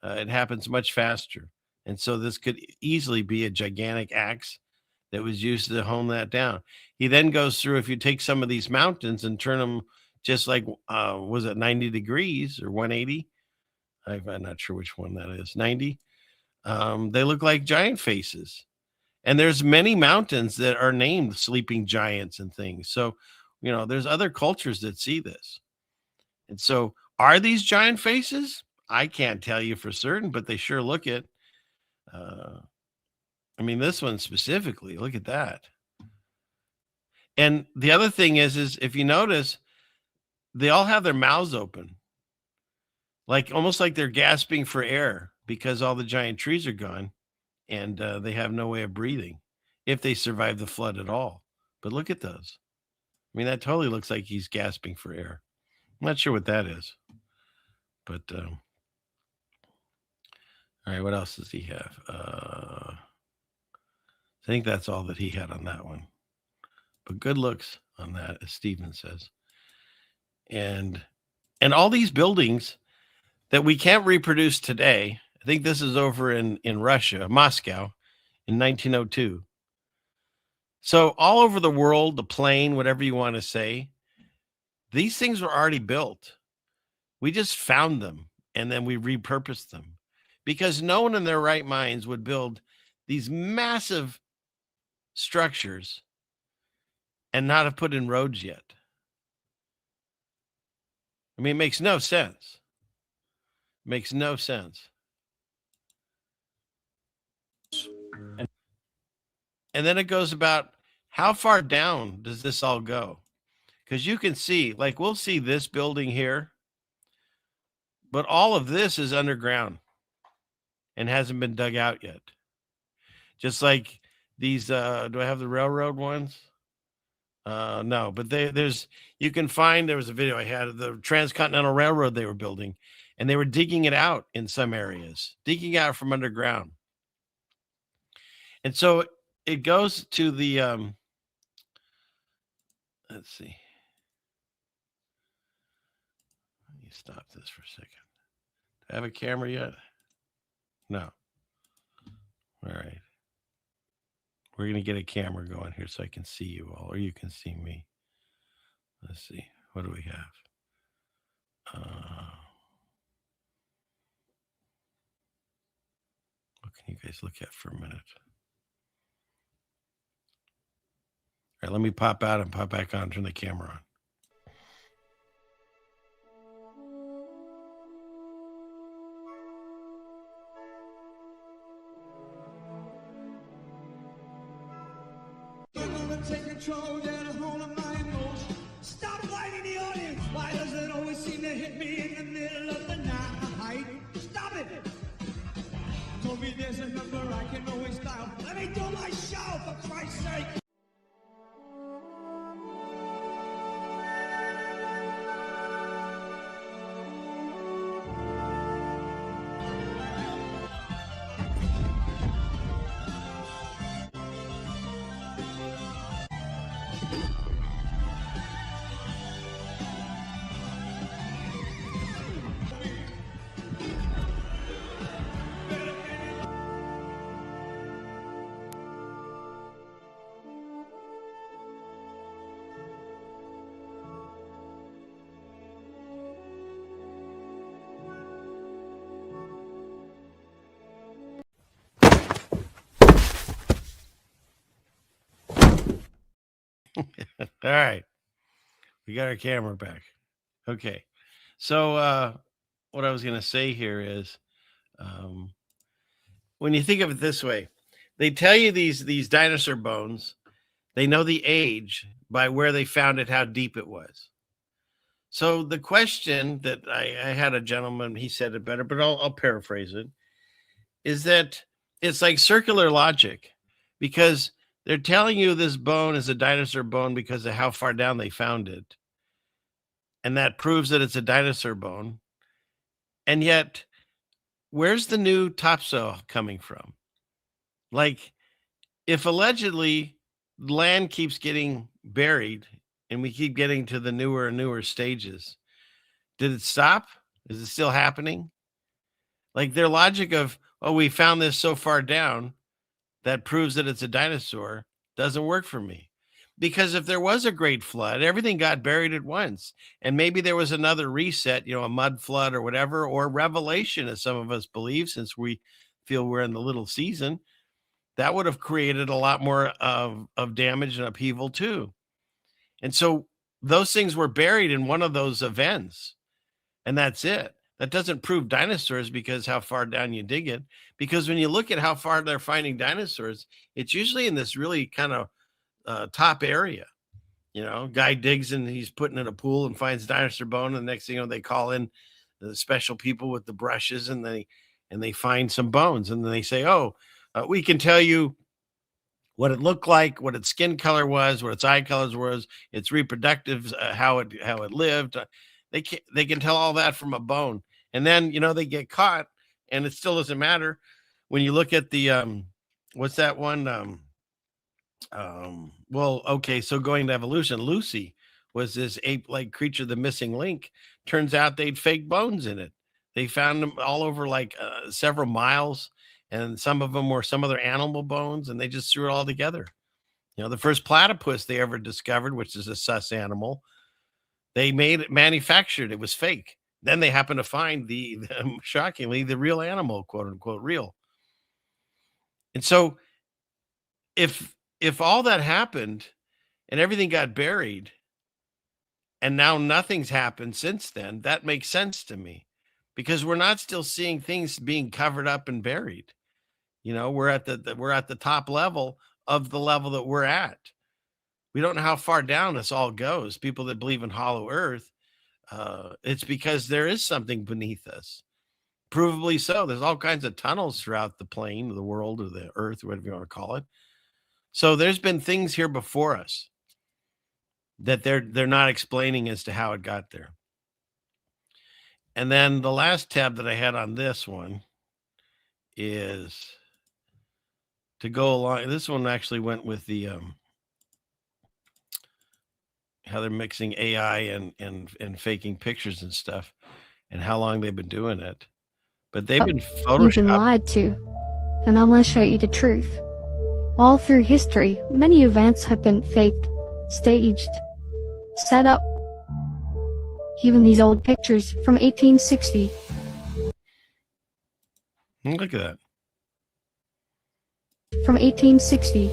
It happens much faster. And so this could easily be a gigantic axe that was used to hone that down. He then goes through, if you take some of these mountains and turn them just like, was it 90 degrees or 180? I'm not sure which one that is. 90. They look like giant faces. And there's many mountains that are named sleeping giants and things. So, there's other cultures that see this. And so are these giant faces? I can't tell you for certain, but they sure look it. This one specifically, look at that. And the other thing is if you notice, they all have their mouths open, almost like they're gasping for air, because all the giant trees are gone. And they have no way of breathing if they survive the flood at all. But look at those. That totally looks like he's gasping for air. I'm not sure what that is. But, all right, what else does he have? I think that's all that he had on that one. But good looks on that, as Stephen says. And all these buildings that we can't reproduce today, I think this is over in Russia, Moscow, in 1902. So all over the world, the plane, whatever you want to say, these things were already built. We just found them, and then we repurposed them, because no one in their right minds would build these massive structures and not have put in roads yet. It makes no sense. Makes no sense. And then it goes about, how far down does this all go? Because you can see, we'll see this building here, but all of this is underground and hasn't been dug out yet. Just like these, do I have the railroad ones? No, but there's you can find, there was a video I had of the Transcontinental Railroad they were building, and they were digging it out in some areas, digging out from underground. And so it goes to the let's see. Let me stop this for a second. Do I have a camera yet? No. All right. We're going to get a camera going here so I can see you all, or you can see me. Let's see. What do we have? What can you guys look at for a minute? All right, let me pop out and pop back on, turn the camera on. Take control, get a hold of my emotions. Stop fighting the audience. Why does it always seem to hit me in the middle of the night? Stop it! Told me there's a number I can always dial. Let me do my show, for Christ's sake! All right. We got our camera back. Okay. So what I was going to say here is when you think of it this way, they tell you these dinosaur bones, they know the age by where they found it, how deep it was. So the question that I had a gentleman, he said it better, but I'll paraphrase it, is that it's like circular logic, because they're telling you this bone is a dinosaur bone because of how far down they found it. And that proves that it's a dinosaur bone. And yet, where's the new topsoil coming from? Like, if allegedly land keeps getting buried and we keep getting to the newer and newer stages, did it stop? Is it still happening? Like their logic of, oh, we found this so far down, that proves that it's a dinosaur, doesn't work for me. Because if there was a great flood, everything got buried at once. And maybe there was another reset, a mud flood or whatever, or revelation, as some of us believe, since we feel we're in the little season, that would have created a lot more of damage and upheaval too. And so those things were buried in one of those events. And that's it. That doesn't prove dinosaurs because how far down you dig it. Because when you look at how far they're finding dinosaurs, it's usually in this really kind of top area. Guy digs and he's putting in a pool and finds dinosaur bone. And the next thing they call in the special people with the brushes and they find some bones. And then they say, oh, we can tell you what it looked like, what its skin color was, what its eye colors was, its reproductive, how it lived. They can tell all that from a bone. And then, they get caught and it still doesn't matter. When you look at the, what's that one? Well, okay. So going to evolution, Lucy was this ape-like creature, the missing link. Turns out they'd fake bones in it. They found them all over like several miles, and some of them were some other animal bones, and they just threw it all together. The first platypus they ever discovered, which is a sus animal, they manufactured. It was fake. Then they happened to find shockingly, the real animal, quote unquote, real. And so if all that happened and everything got buried and now nothing's happened since then, that makes sense to me, because we're not still seeing things being covered up and buried. We're at the top level of the level that we're at. We don't know how far down this all goes. People that believe in hollow earth, it's because there is something beneath us. Provably so. There's all kinds of tunnels throughout the plane, the world, or the earth, whatever you want to call it. So there's been things here before us. that they're not explaining as to how it got there. And then the last tab that I had on this one is to go along. This one actually went with the how they're mixing AI and faking pictures and stuff, and how long they've been doing it. But they've been photoshopped. You've been lied to, and I'm going to show you the truth. All through history, many events have been faked, staged, set up. Even these old pictures from 1860. Look at that. From 1860.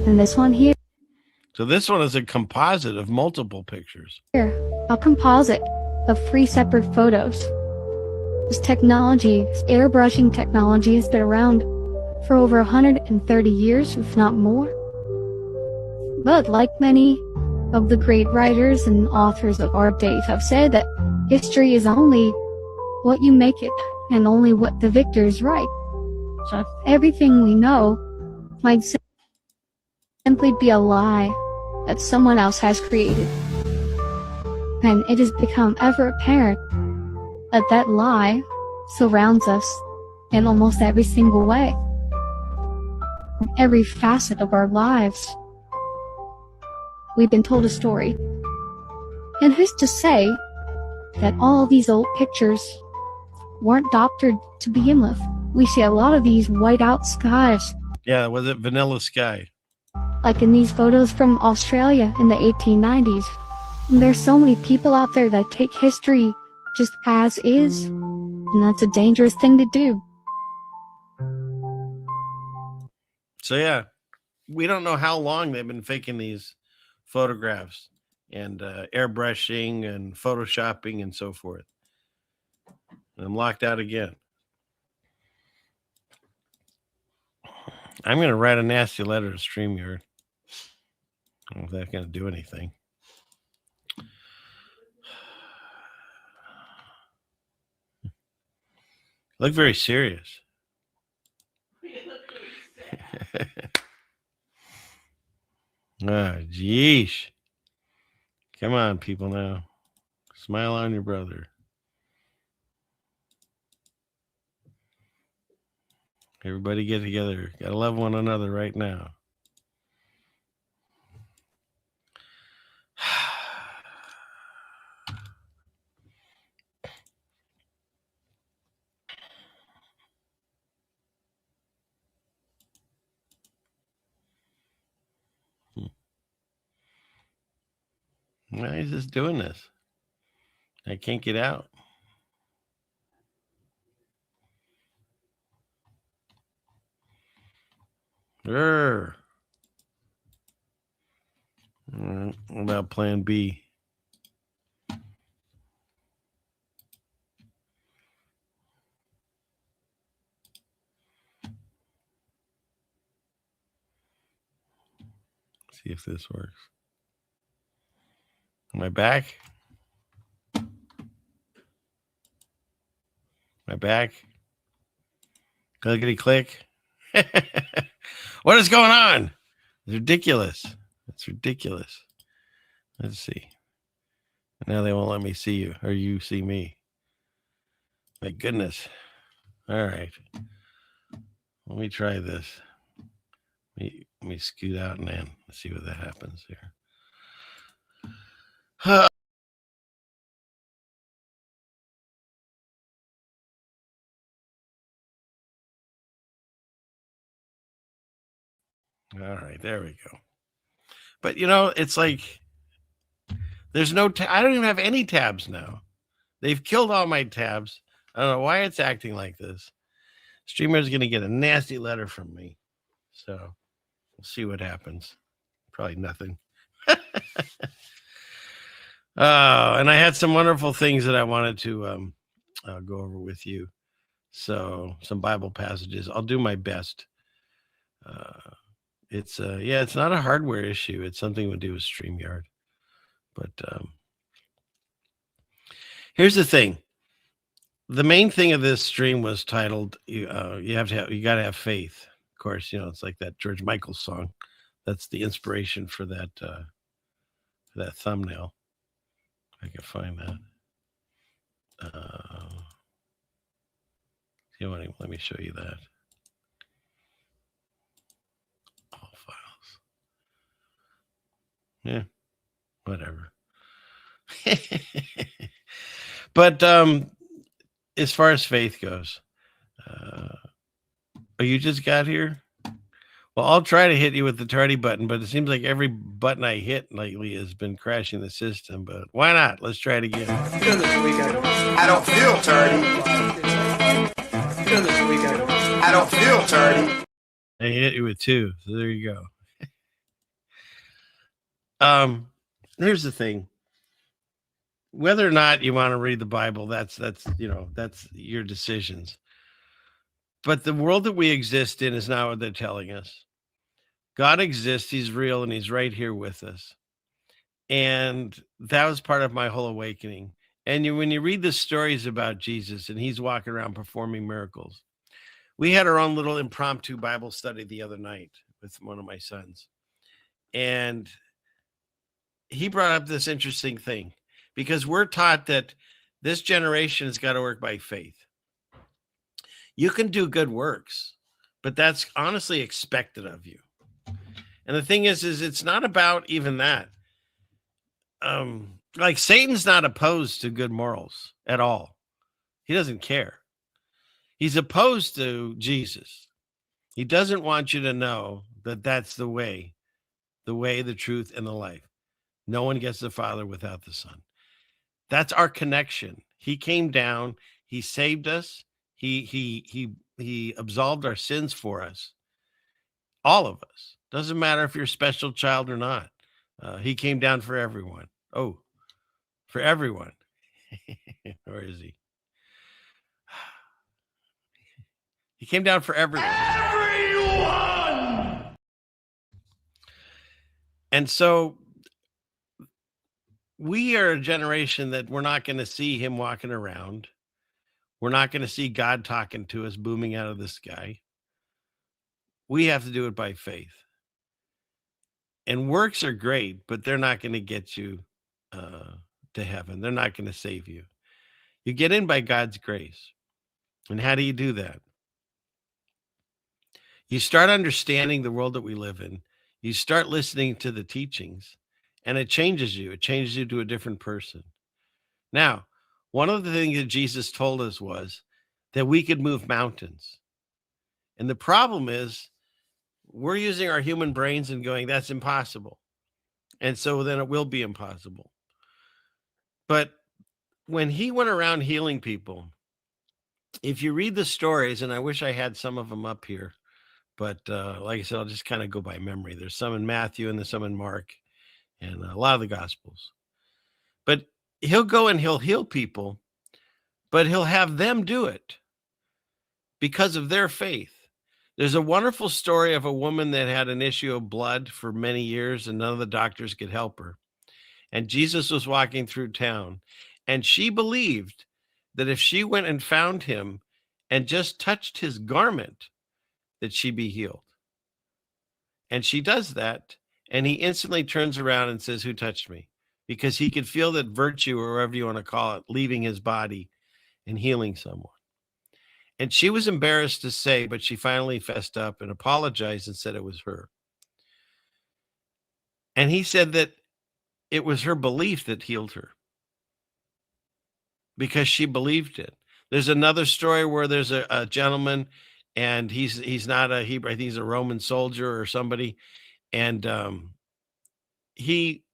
And this one here. So this one is a composite of multiple pictures. Here, a composite of 3 separate photos. This technology, this airbrushing technology, has been around for over 130 years, if not more. But like many of the great writers and authors of our days have said, that history is only what you make it, and only what the victors write. So everything we know might simply be a lie that someone else has created. And it has become ever apparent that that lie surrounds us in almost every single way, from every facet of our lives. We've been told a story. And who's to say that all these old pictures weren't doctored to begin with? We see a lot of these white out skies. Yeah, was it Vanilla Sky? Like in these photos from Australia in the 1890s. And there's so many people out there that take history just as is. And that's a dangerous thing to do. So yeah, we don't know how long they've been faking these photographs and airbrushing and photoshopping and so forth. And I'm locked out again. I'm going to write a nasty letter to StreamYard. I don't know if that's going to do anything. Look very serious. Ah, geesh. Come on, people now. Smile on your brother. Everybody get together. Gotta love one another right now. Why is this doing this? I can't get out. What about plan B? See if this works. Am I back? Am I back? Clickety click. What is going on? It's ridiculous. It's ridiculous. Let's see. Now they won't let me see you, or you see me. My goodness. All right. Let me try this. Let me scoot out and in. Let's see what that happens here. All right, there we go. But you know, it's like there's no I don't even have any tabs now. They've killed all my tabs. I don't know why it's acting like this. StreamYard's going to get a nasty letter from me. So we'll see what happens. Probably nothing. And I had some wonderful things that I wanted to go over with you. So some Bible passages. I'll do my best. It's not a hardware issue. It's something to do with StreamYard. But here's the thing. The main thing of this stream was titled you gotta have faith. Of course, you know, it's like that George Michael song. That's the inspiration for that that thumbnail. If I can find that. Let me show you that. All files. Yeah, whatever. But as far as faith goes, you just got here? Well, I'll try to hit you with the tardy button, but it seems like every button I hit lately has been crashing the system. But why not? Let's try it again. I don't feel tardy. I don't feel tardy. I hit you with 2, so there you go. Here's the thing. Whether or not you want to read the Bible, that's your decisions. But the world that we exist in is not what they're telling us. God exists, he's real, and he's right here with us. And that was part of my whole awakening. And when you read the stories about Jesus and he's walking around performing miracles, we had our own little impromptu Bible study the other night with one of my sons. And he brought up this interesting thing, because we're taught that this generation has got to work by faith. You can do good works, but that's honestly expected of you. And the thing is it's not about even that. Like Satan's not opposed to good morals at all. He doesn't care. He's opposed to Jesus. He doesn't want you to know that that's the way, the truth, and the life. No one gets the Father without the Son. That's our connection. He came down. He saved us. He absolved our sins for us. All of us. Doesn't matter if you're a special child or not. He came down for everyone. Oh, for everyone. Where is he? He came down for everyone. Everyone! And so we are a generation that we're not going to see him walking around. We're not going to see God talking to us, booming out of the sky. We have to do it by faith. And works are great, but they're not going to get you to heaven. They're not going to save you. You get in by God's grace. And how do you do that? You start understanding the world that we live in. You start listening to the teachings, and it changes you. It changes you to a different person. Now, one of the things that Jesus told us was that we could move mountains. And the problem is we're using our human brains and going, that's impossible. And so then it will be impossible. But when he went around healing people, if you read the stories, and I wish I had some of them up here, but like I said, I'll just kind of go by memory. There's some in Matthew and there's some in Mark and a lot of the Gospels. But he'll go and he'll heal people, but he'll have them do it because of their faith. There's a wonderful story of a woman that had an issue of blood for many years and none of the doctors could help her. And Jesus was walking through town and she believed that if she went and found him and just touched his garment, that she'd be healed. And she does that. And he instantly turns around and says, who touched me? Because he could feel that virtue, or whatever you want to call it, leaving his body and healing someone. And she was embarrassed to say, but she finally fessed up and apologized and said it was her. And he said that it was her belief that healed her because she believed it. There's another story where there's a gentleman and he's not a Hebrew. I think he's a Roman soldier or somebody. And he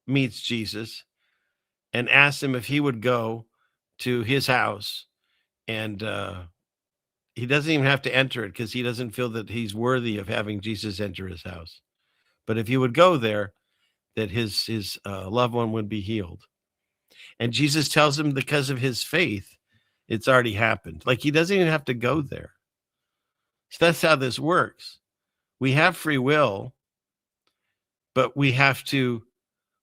meets Jesus and asks him if he would go to his house. And he doesn't even have to enter it because he doesn't feel that he's worthy of having Jesus enter his house. But if he would go there, that his loved one would be healed. And Jesus tells him because of his faith, it's already happened. Like he doesn't even have to go there. So that's how this works. We have free will, but we have to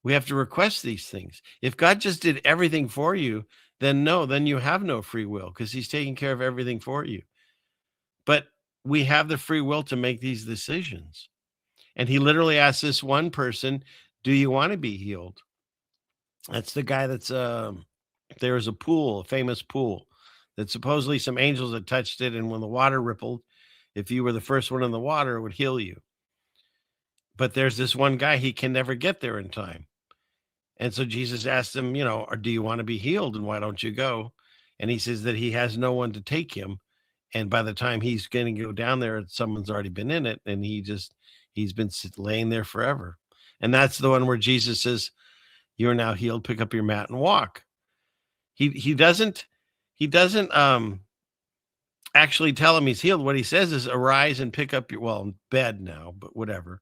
request these things. If God just did everything for you, then you have no free will because he's taking care of everything for you. But we have the free will to make these decisions. And he literally asked this one person, Do you want to be healed? That's the guy that's there was a pool, a famous pool, that supposedly some angels had touched it, and when the water rippled, if you were the first one in the water, it would heal you. But there's this one guy, he can never get there in time. And so Jesus asked him, or do you want to be healed, and why don't you go? And he says that he has no one to take him. And by the time he's going to go down there, someone's already been in it, and he's been laying there forever. And that's the one where Jesus says, "You're now healed. Pick up your mat and walk." He doesn't actually tell him he's healed. What he says is, "Arise and pick up your," in bed now, but whatever,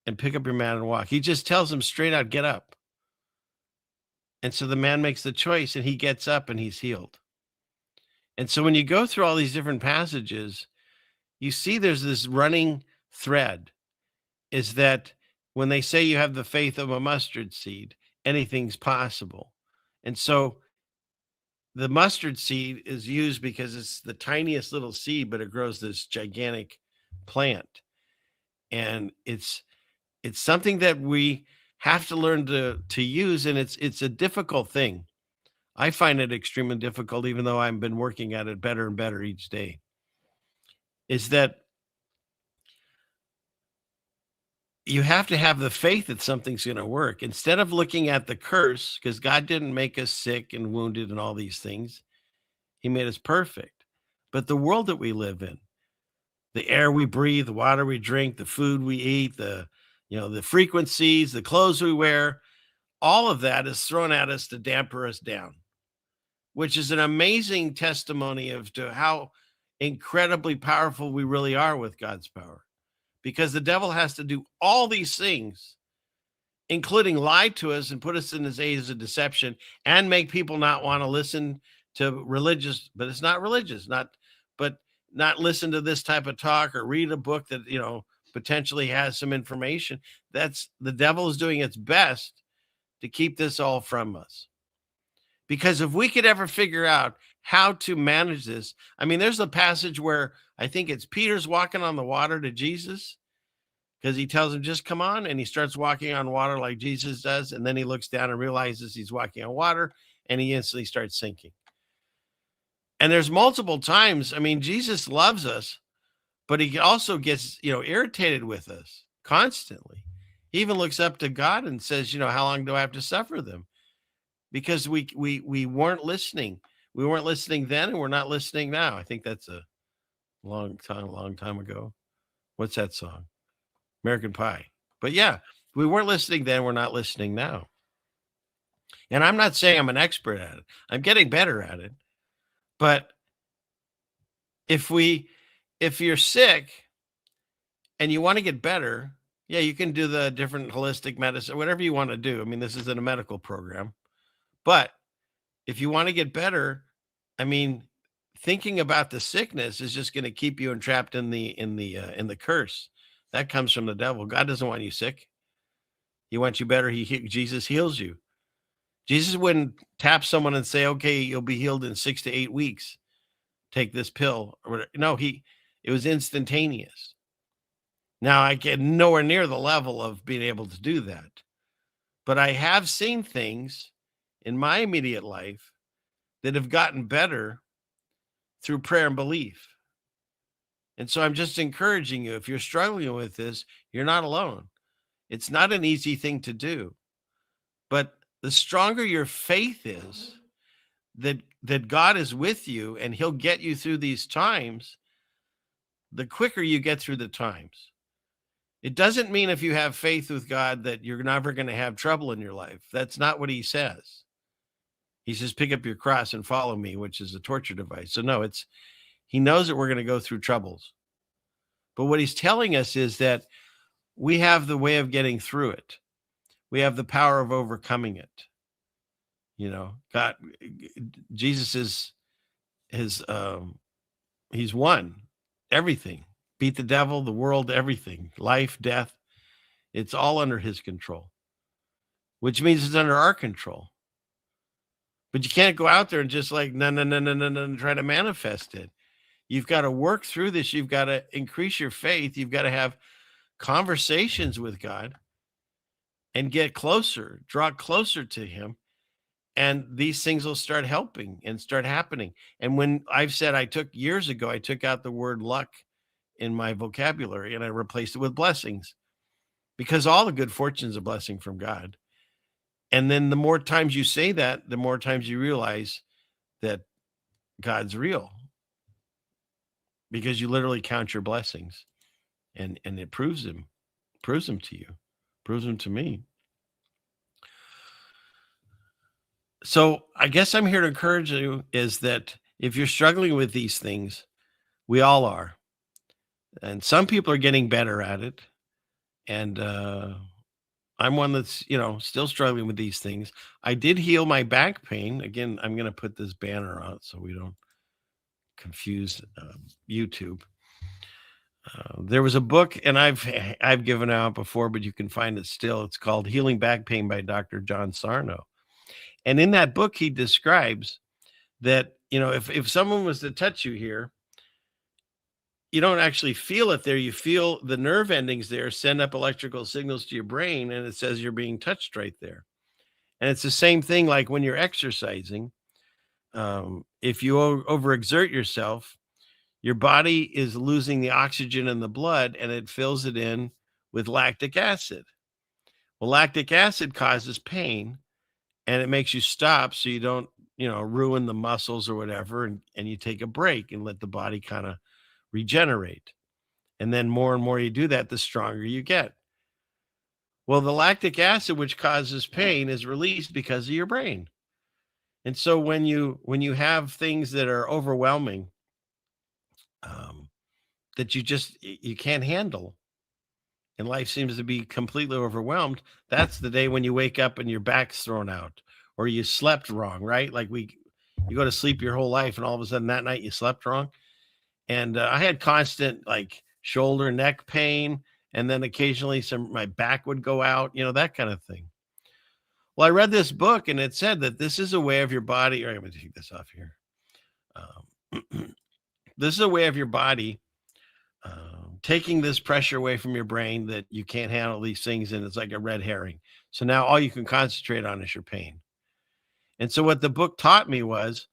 "and pick up your mat and walk." He just tells him straight out, "Get up." And so the man makes the choice, and he gets up, and he's healed. And so when you go through all these different passages, you see there's this running thread, is that when they say you have the faith of a mustard seed, anything's possible. And so the mustard seed is used because it's the tiniest little seed, but it grows this gigantic plant. And it's something that we have to learn to use, and it's a difficult thing. I find it extremely difficult, even though I've been working at it better and better each day, is that you have to have the faith that something's going to work. Instead of looking at the curse, because God didn't make us sick and wounded and all these things. He made us perfect. But the world that we live in, the air we breathe, the water we drink, the food we eat, the frequencies, the clothes we wear, all of that is thrown at us to damper us down, which is an amazing testimony to how incredibly powerful we really are with God's power. Because the devil has to do all these things, including lie to us and put us in this age of deception and make people not want to listen to religious, but it's not religious, not listen to this type of talk or read a book that, potentially has some information. That's the devil is doing its best to keep this all from us. Because if we could ever figure out how to manage this, there's a passage where I think it's Peter's walking on the water to Jesus, because he tells him, just come on. And he starts walking on water like Jesus does. And then he looks down and realizes he's walking on water, and he instantly starts sinking. And there's multiple times, Jesus loves us, but he also gets, irritated with us constantly. He even looks up to God and says, how long do I have to suffer them? Because we weren't listening. We weren't listening then, and we're not listening now. I think that's a long time ago. What's that song? American Pie. But yeah, we weren't listening then. We're not listening now. And I'm not saying I'm an expert at it. I'm getting better at it. But if you're sick and you want to get better, yeah, you can do the different holistic medicine, whatever you want to do. This isn't a medical program. But if you want to get better, thinking about the sickness is just going to keep you entrapped in the curse. That comes from the devil. God doesn't want you sick. He wants you better. Jesus heals you. Jesus wouldn't tap someone and say, okay, you'll be healed in 6 to 8 weeks. Take this pill. No, it was instantaneous. Now, I get nowhere near the level of being able to do that. But I have seen things in my immediate life that have gotten better through prayer and belief. And so I'm just encouraging you, if you're struggling with this, you're not alone. It's not an easy thing to do. But the stronger your faith is, that God is with you and he'll get you through these times, the quicker you get through the times. It doesn't mean if you have faith with God that you're never going to have trouble in your life. That's not what he says. He says, pick up your cross and follow me, which is a torture device. So no, he knows that we're going to go through troubles. But what he's telling us is that we have the way of getting through it. We have the power of overcoming it. God, Jesus he's won everything, beat the devil, the world, everything, life, death. It's all under his control, which means it's under our control. But you can't go out there and just try to manifest it. You've got to work through this. You've got to increase your faith. You've got to have conversations with God. and get closer, draw closer to him. And these things will start helping and start happening. And when I've said years ago, I took out the word luck in my vocabulary and I replaced it with blessings, because all the good fortune is a blessing from God. And then the more times you say that, the more times you realize that God's real, because you literally count your blessings, and it proves them to you, proves them to me. So I guess I'm here to encourage you is that if you're struggling with these things, we all are. And some people are getting better at it. And I'm one that's, still struggling with these things. I did heal my back pain. Again, I'm going to put this banner out so we don't confuse YouTube. There was a book, and I've given out before, but you can find it still. It's called Healing Back Pain by Dr. John Sarno. And in that book, he describes that, if someone was to touch you here, you don't actually feel it there. You feel the nerve endings there send up electrical signals to your brain, and it says you're being touched right there. And it's the same thing like when you're exercising. If you overexert yourself, your body is losing the oxygen in the blood, and it fills it in with lactic acid. Well, lactic acid causes pain, and it makes you stop so you don't, ruin the muscles or whatever, and you take a break and let the body kind of regenerate. And then more and more you do that, the stronger you get. Well, the lactic acid, which causes pain, is released because of your brain. And so when you have things that are overwhelming, that you can't handle, and life seems to be completely overwhelmed, that's the day when you wake up and your back's thrown out, or you slept wrong, right? Like you go to sleep your whole life, and all of a sudden that night you slept wrong. And I had constant like shoulder, neck pain, and then occasionally my back would go out, that kind of thing. Well, I read this book, and it said that this is a way of your body. I'm going to take this off here. This is a way of your body taking this pressure away from your brain that you can't handle these things, and it's like a red herring. So now all you can concentrate on is your pain. And so what the book taught me was,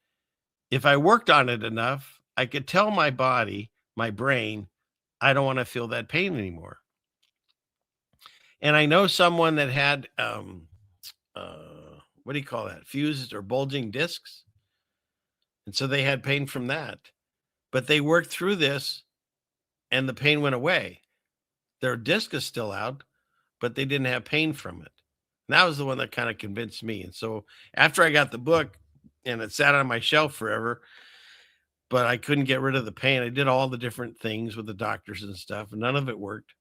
if I worked on it enough, I could tell my body, my brain, I don't want to feel that pain anymore. And I know someone that had, what do you call that? Fused or bulging discs. And so they had pain from that, but they worked through this and the pain went away. Their disc is still out, but they didn't have pain from it. And that was the one that kind of convinced me. And so after I got the book, and it sat on my shelf forever, but I couldn't get rid of the pain. I did all the different things with the doctors and stuff, and none of it worked.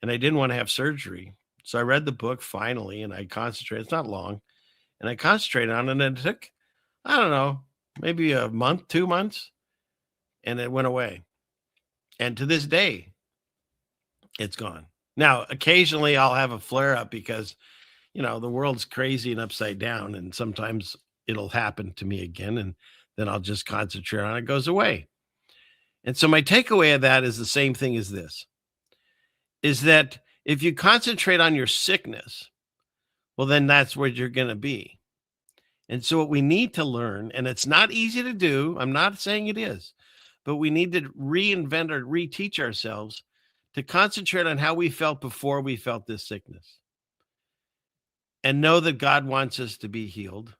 And I didn't want to have surgery. So I read the book finally, and I concentrated. It's not long. And I concentrated on it, and it took, I don't know, maybe a month, 2 months, and it went away. And to this day, it's gone. Now, occasionally I'll have a flare up because, the world's crazy and upside down, and sometimes it'll happen to me again, and then I'll just concentrate on it. It goes away. And so my takeaway of that is the same thing as this, is that if you concentrate on your sickness, well, then that's where you're going to be. And so what we need to learn, and it's not easy to do, I'm not saying it is, but we need to reinvent or reteach ourselves to concentrate on how we felt before we felt this sickness, and know that God wants us to be healed,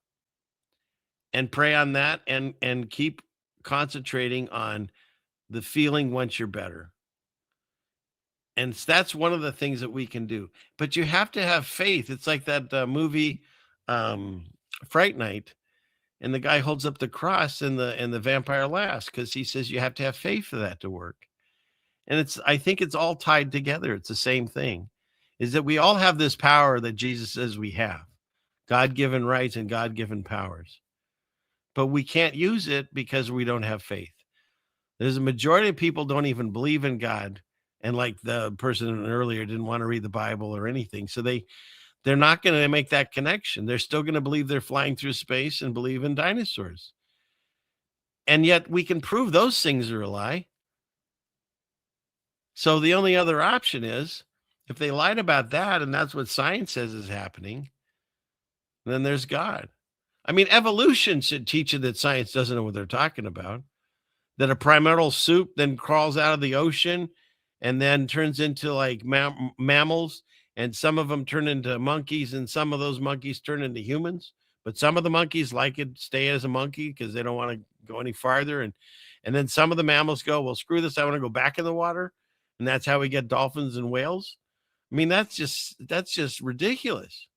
and pray on that, and keep concentrating on the feeling once you're better. And that's one of the things that we can do. But you have to have faith. It's like that movie Fright Night, and the guy holds up the cross, and the vampire laughs because he says you have to have faith for that to work. And I think it's all tied together. It's the same thing, is that we all have this power that Jesus says we have, God-given rights and God-given powers. But we can't use it because we don't have faith. There's a majority of people don't even believe in God. And like the person earlier didn't want to read the Bible or anything. So they're not going to make that connection. They're still going to believe they're flying through space and believe in dinosaurs. And yet we can prove those things are a lie. So the only other option is If they lied about that, and that's what science says is happening, then there's God. I mean, evolution should teach you that science doesn't know what they're talking about. That a primordial soup then crawls out of the ocean and then turns into like mammals, and some of them turn into monkeys, and some of those monkeys turn into humans. But some of the monkeys like it, stay as a monkey because they don't want to go any farther. And then some of the mammals go, well, screw this, I want to go back in the water. And that's how we get dolphins and whales. I mean, that's just ridiculous.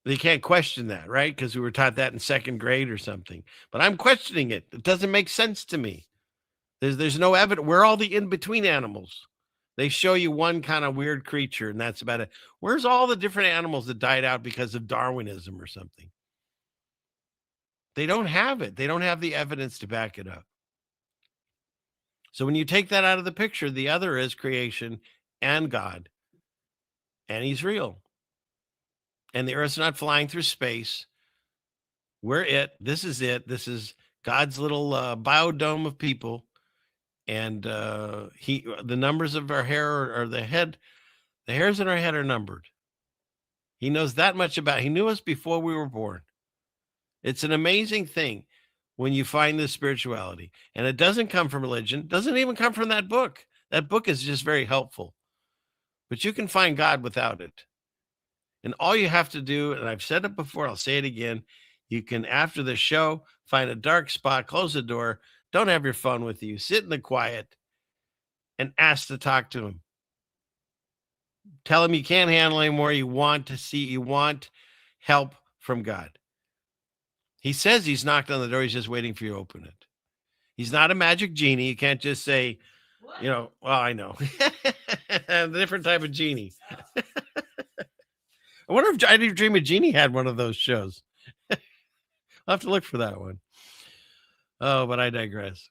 They can't question that, right? Because we were taught that in second grade or something. But I'm questioning it. It doesn't make sense to me. There's no evidence. We're all the in-between animals. They show you one kind of weird creature, and that's about it. Where's all the different animals that died out because of Darwinism or something? They don't have it. They don't have the evidence to back it up. So when you take that out of the picture, the other is creation and God, and he's real. And the earth's not flying through space. We're it. This is it. This is God's little biodome of people. And the numbers of our hair or the hairs in our head are numbered. He knows that much about. He knew us before we were born. It's an amazing thing when you find this spirituality. And it doesn't come from religion. It doesn't even come from that book. That book is just very helpful. But you can find God without it. And all you have to do, and I've said it before, I'll say it again, you can, after the show, find a dark spot, close the door, don't have your phone with you, sit in the quiet, and ask to talk to him. Tell him you can't handle anymore, you want help from God. He says he's knocked on the door, he's just waiting for you to open it. He's not a magic genie. You can't just say, well, I know. A different type of genie. I wonder if I Dream of Genie had one of those shows. I'll have to look for that one. Oh, but I digress.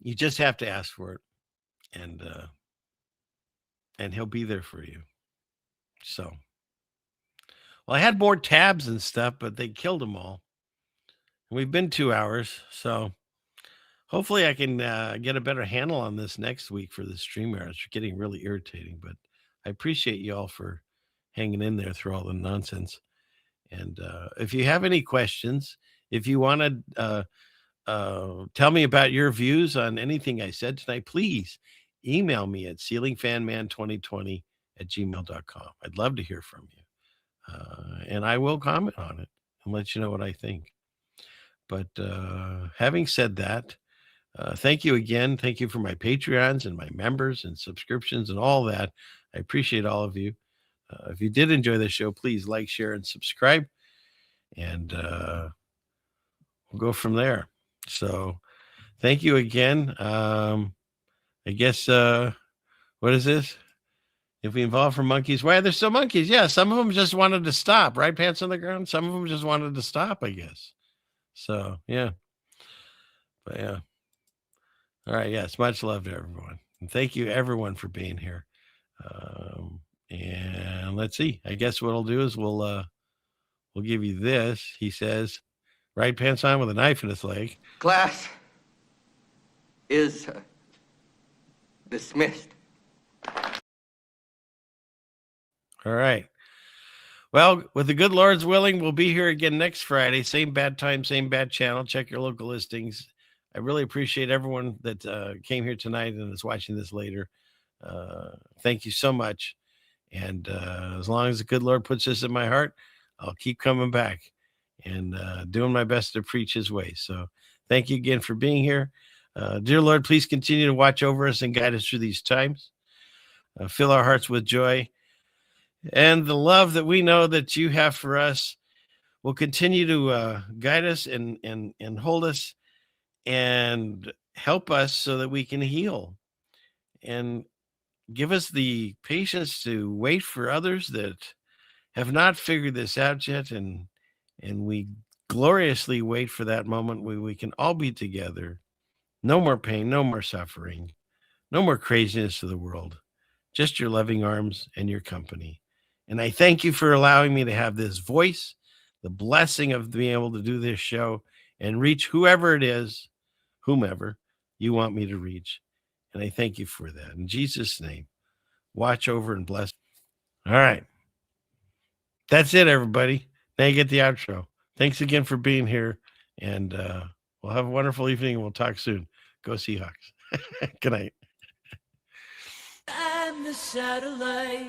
You just have to ask for it. And he'll be there for you. So, well, I had more tabs and stuff, but they killed them all. And we've been 2 hours. So hopefully I can get a better handle on this next week for the stream errors. It's getting really irritating, but I appreciate you all for hanging in there through all the nonsense. And if you have any questions, if you want to tell me about your views on anything I said tonight, please email me at ceilingfanman2020@gmail.com. I'd love to hear from you. And I will comment on it and let you know what I think. But having said that, thank you again. Thank you for my Patreons and my members and subscriptions and all that. I appreciate all of you. If you did enjoy the show, please like, share, and subscribe. And we'll go from there. So thank you again. I guess, what is this? If we involve for monkeys, why are there still monkeys? Yeah, some of them just wanted to stop, right? Pants on the ground. Some of them just wanted to stop, I guess. So, yeah. But, yeah. All right. Yes. Much love to everyone. And thank you, everyone, for being here. And let's see. I guess what I'll do is we'll give you this. He says, right pants on with a knife in his leg. Class is dismissed. All right. Well, with the good Lord's willing, we'll be here again next Friday. Same bad time, same bad channel. Check your local listings. I really appreciate everyone that came here tonight and is watching this later. Thank you so much. And as long as the good Lord puts this in my heart, I'll keep coming back and doing my best to preach his way. So thank you again for being here. Dear Lord, please continue to watch over us and guide us through these times. Fill our hearts with joy. And the love that we know that you have for us will continue to guide us and hold us and help us so that we can heal. And give us the patience to wait for others that have not figured this out yet. And we gloriously wait for that moment where we can all be together. No more pain, no more suffering, no more craziness to the world. Just your loving arms and your company. And I thank you for allowing me to have this voice, the blessing of being able to do this show and reach whoever it is, whomever you want me to reach. And I thank you for that. In Jesus' name, watch over and bless. All right. That's it, everybody. Now you get the outro. Thanks again for being here. And we'll have a wonderful evening, and we'll talk soon. Go Seahawks. Good night. I'm the satellite.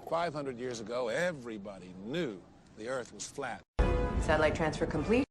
$500 years ago, everybody knew the Earth was flat. Satellite transfer complete.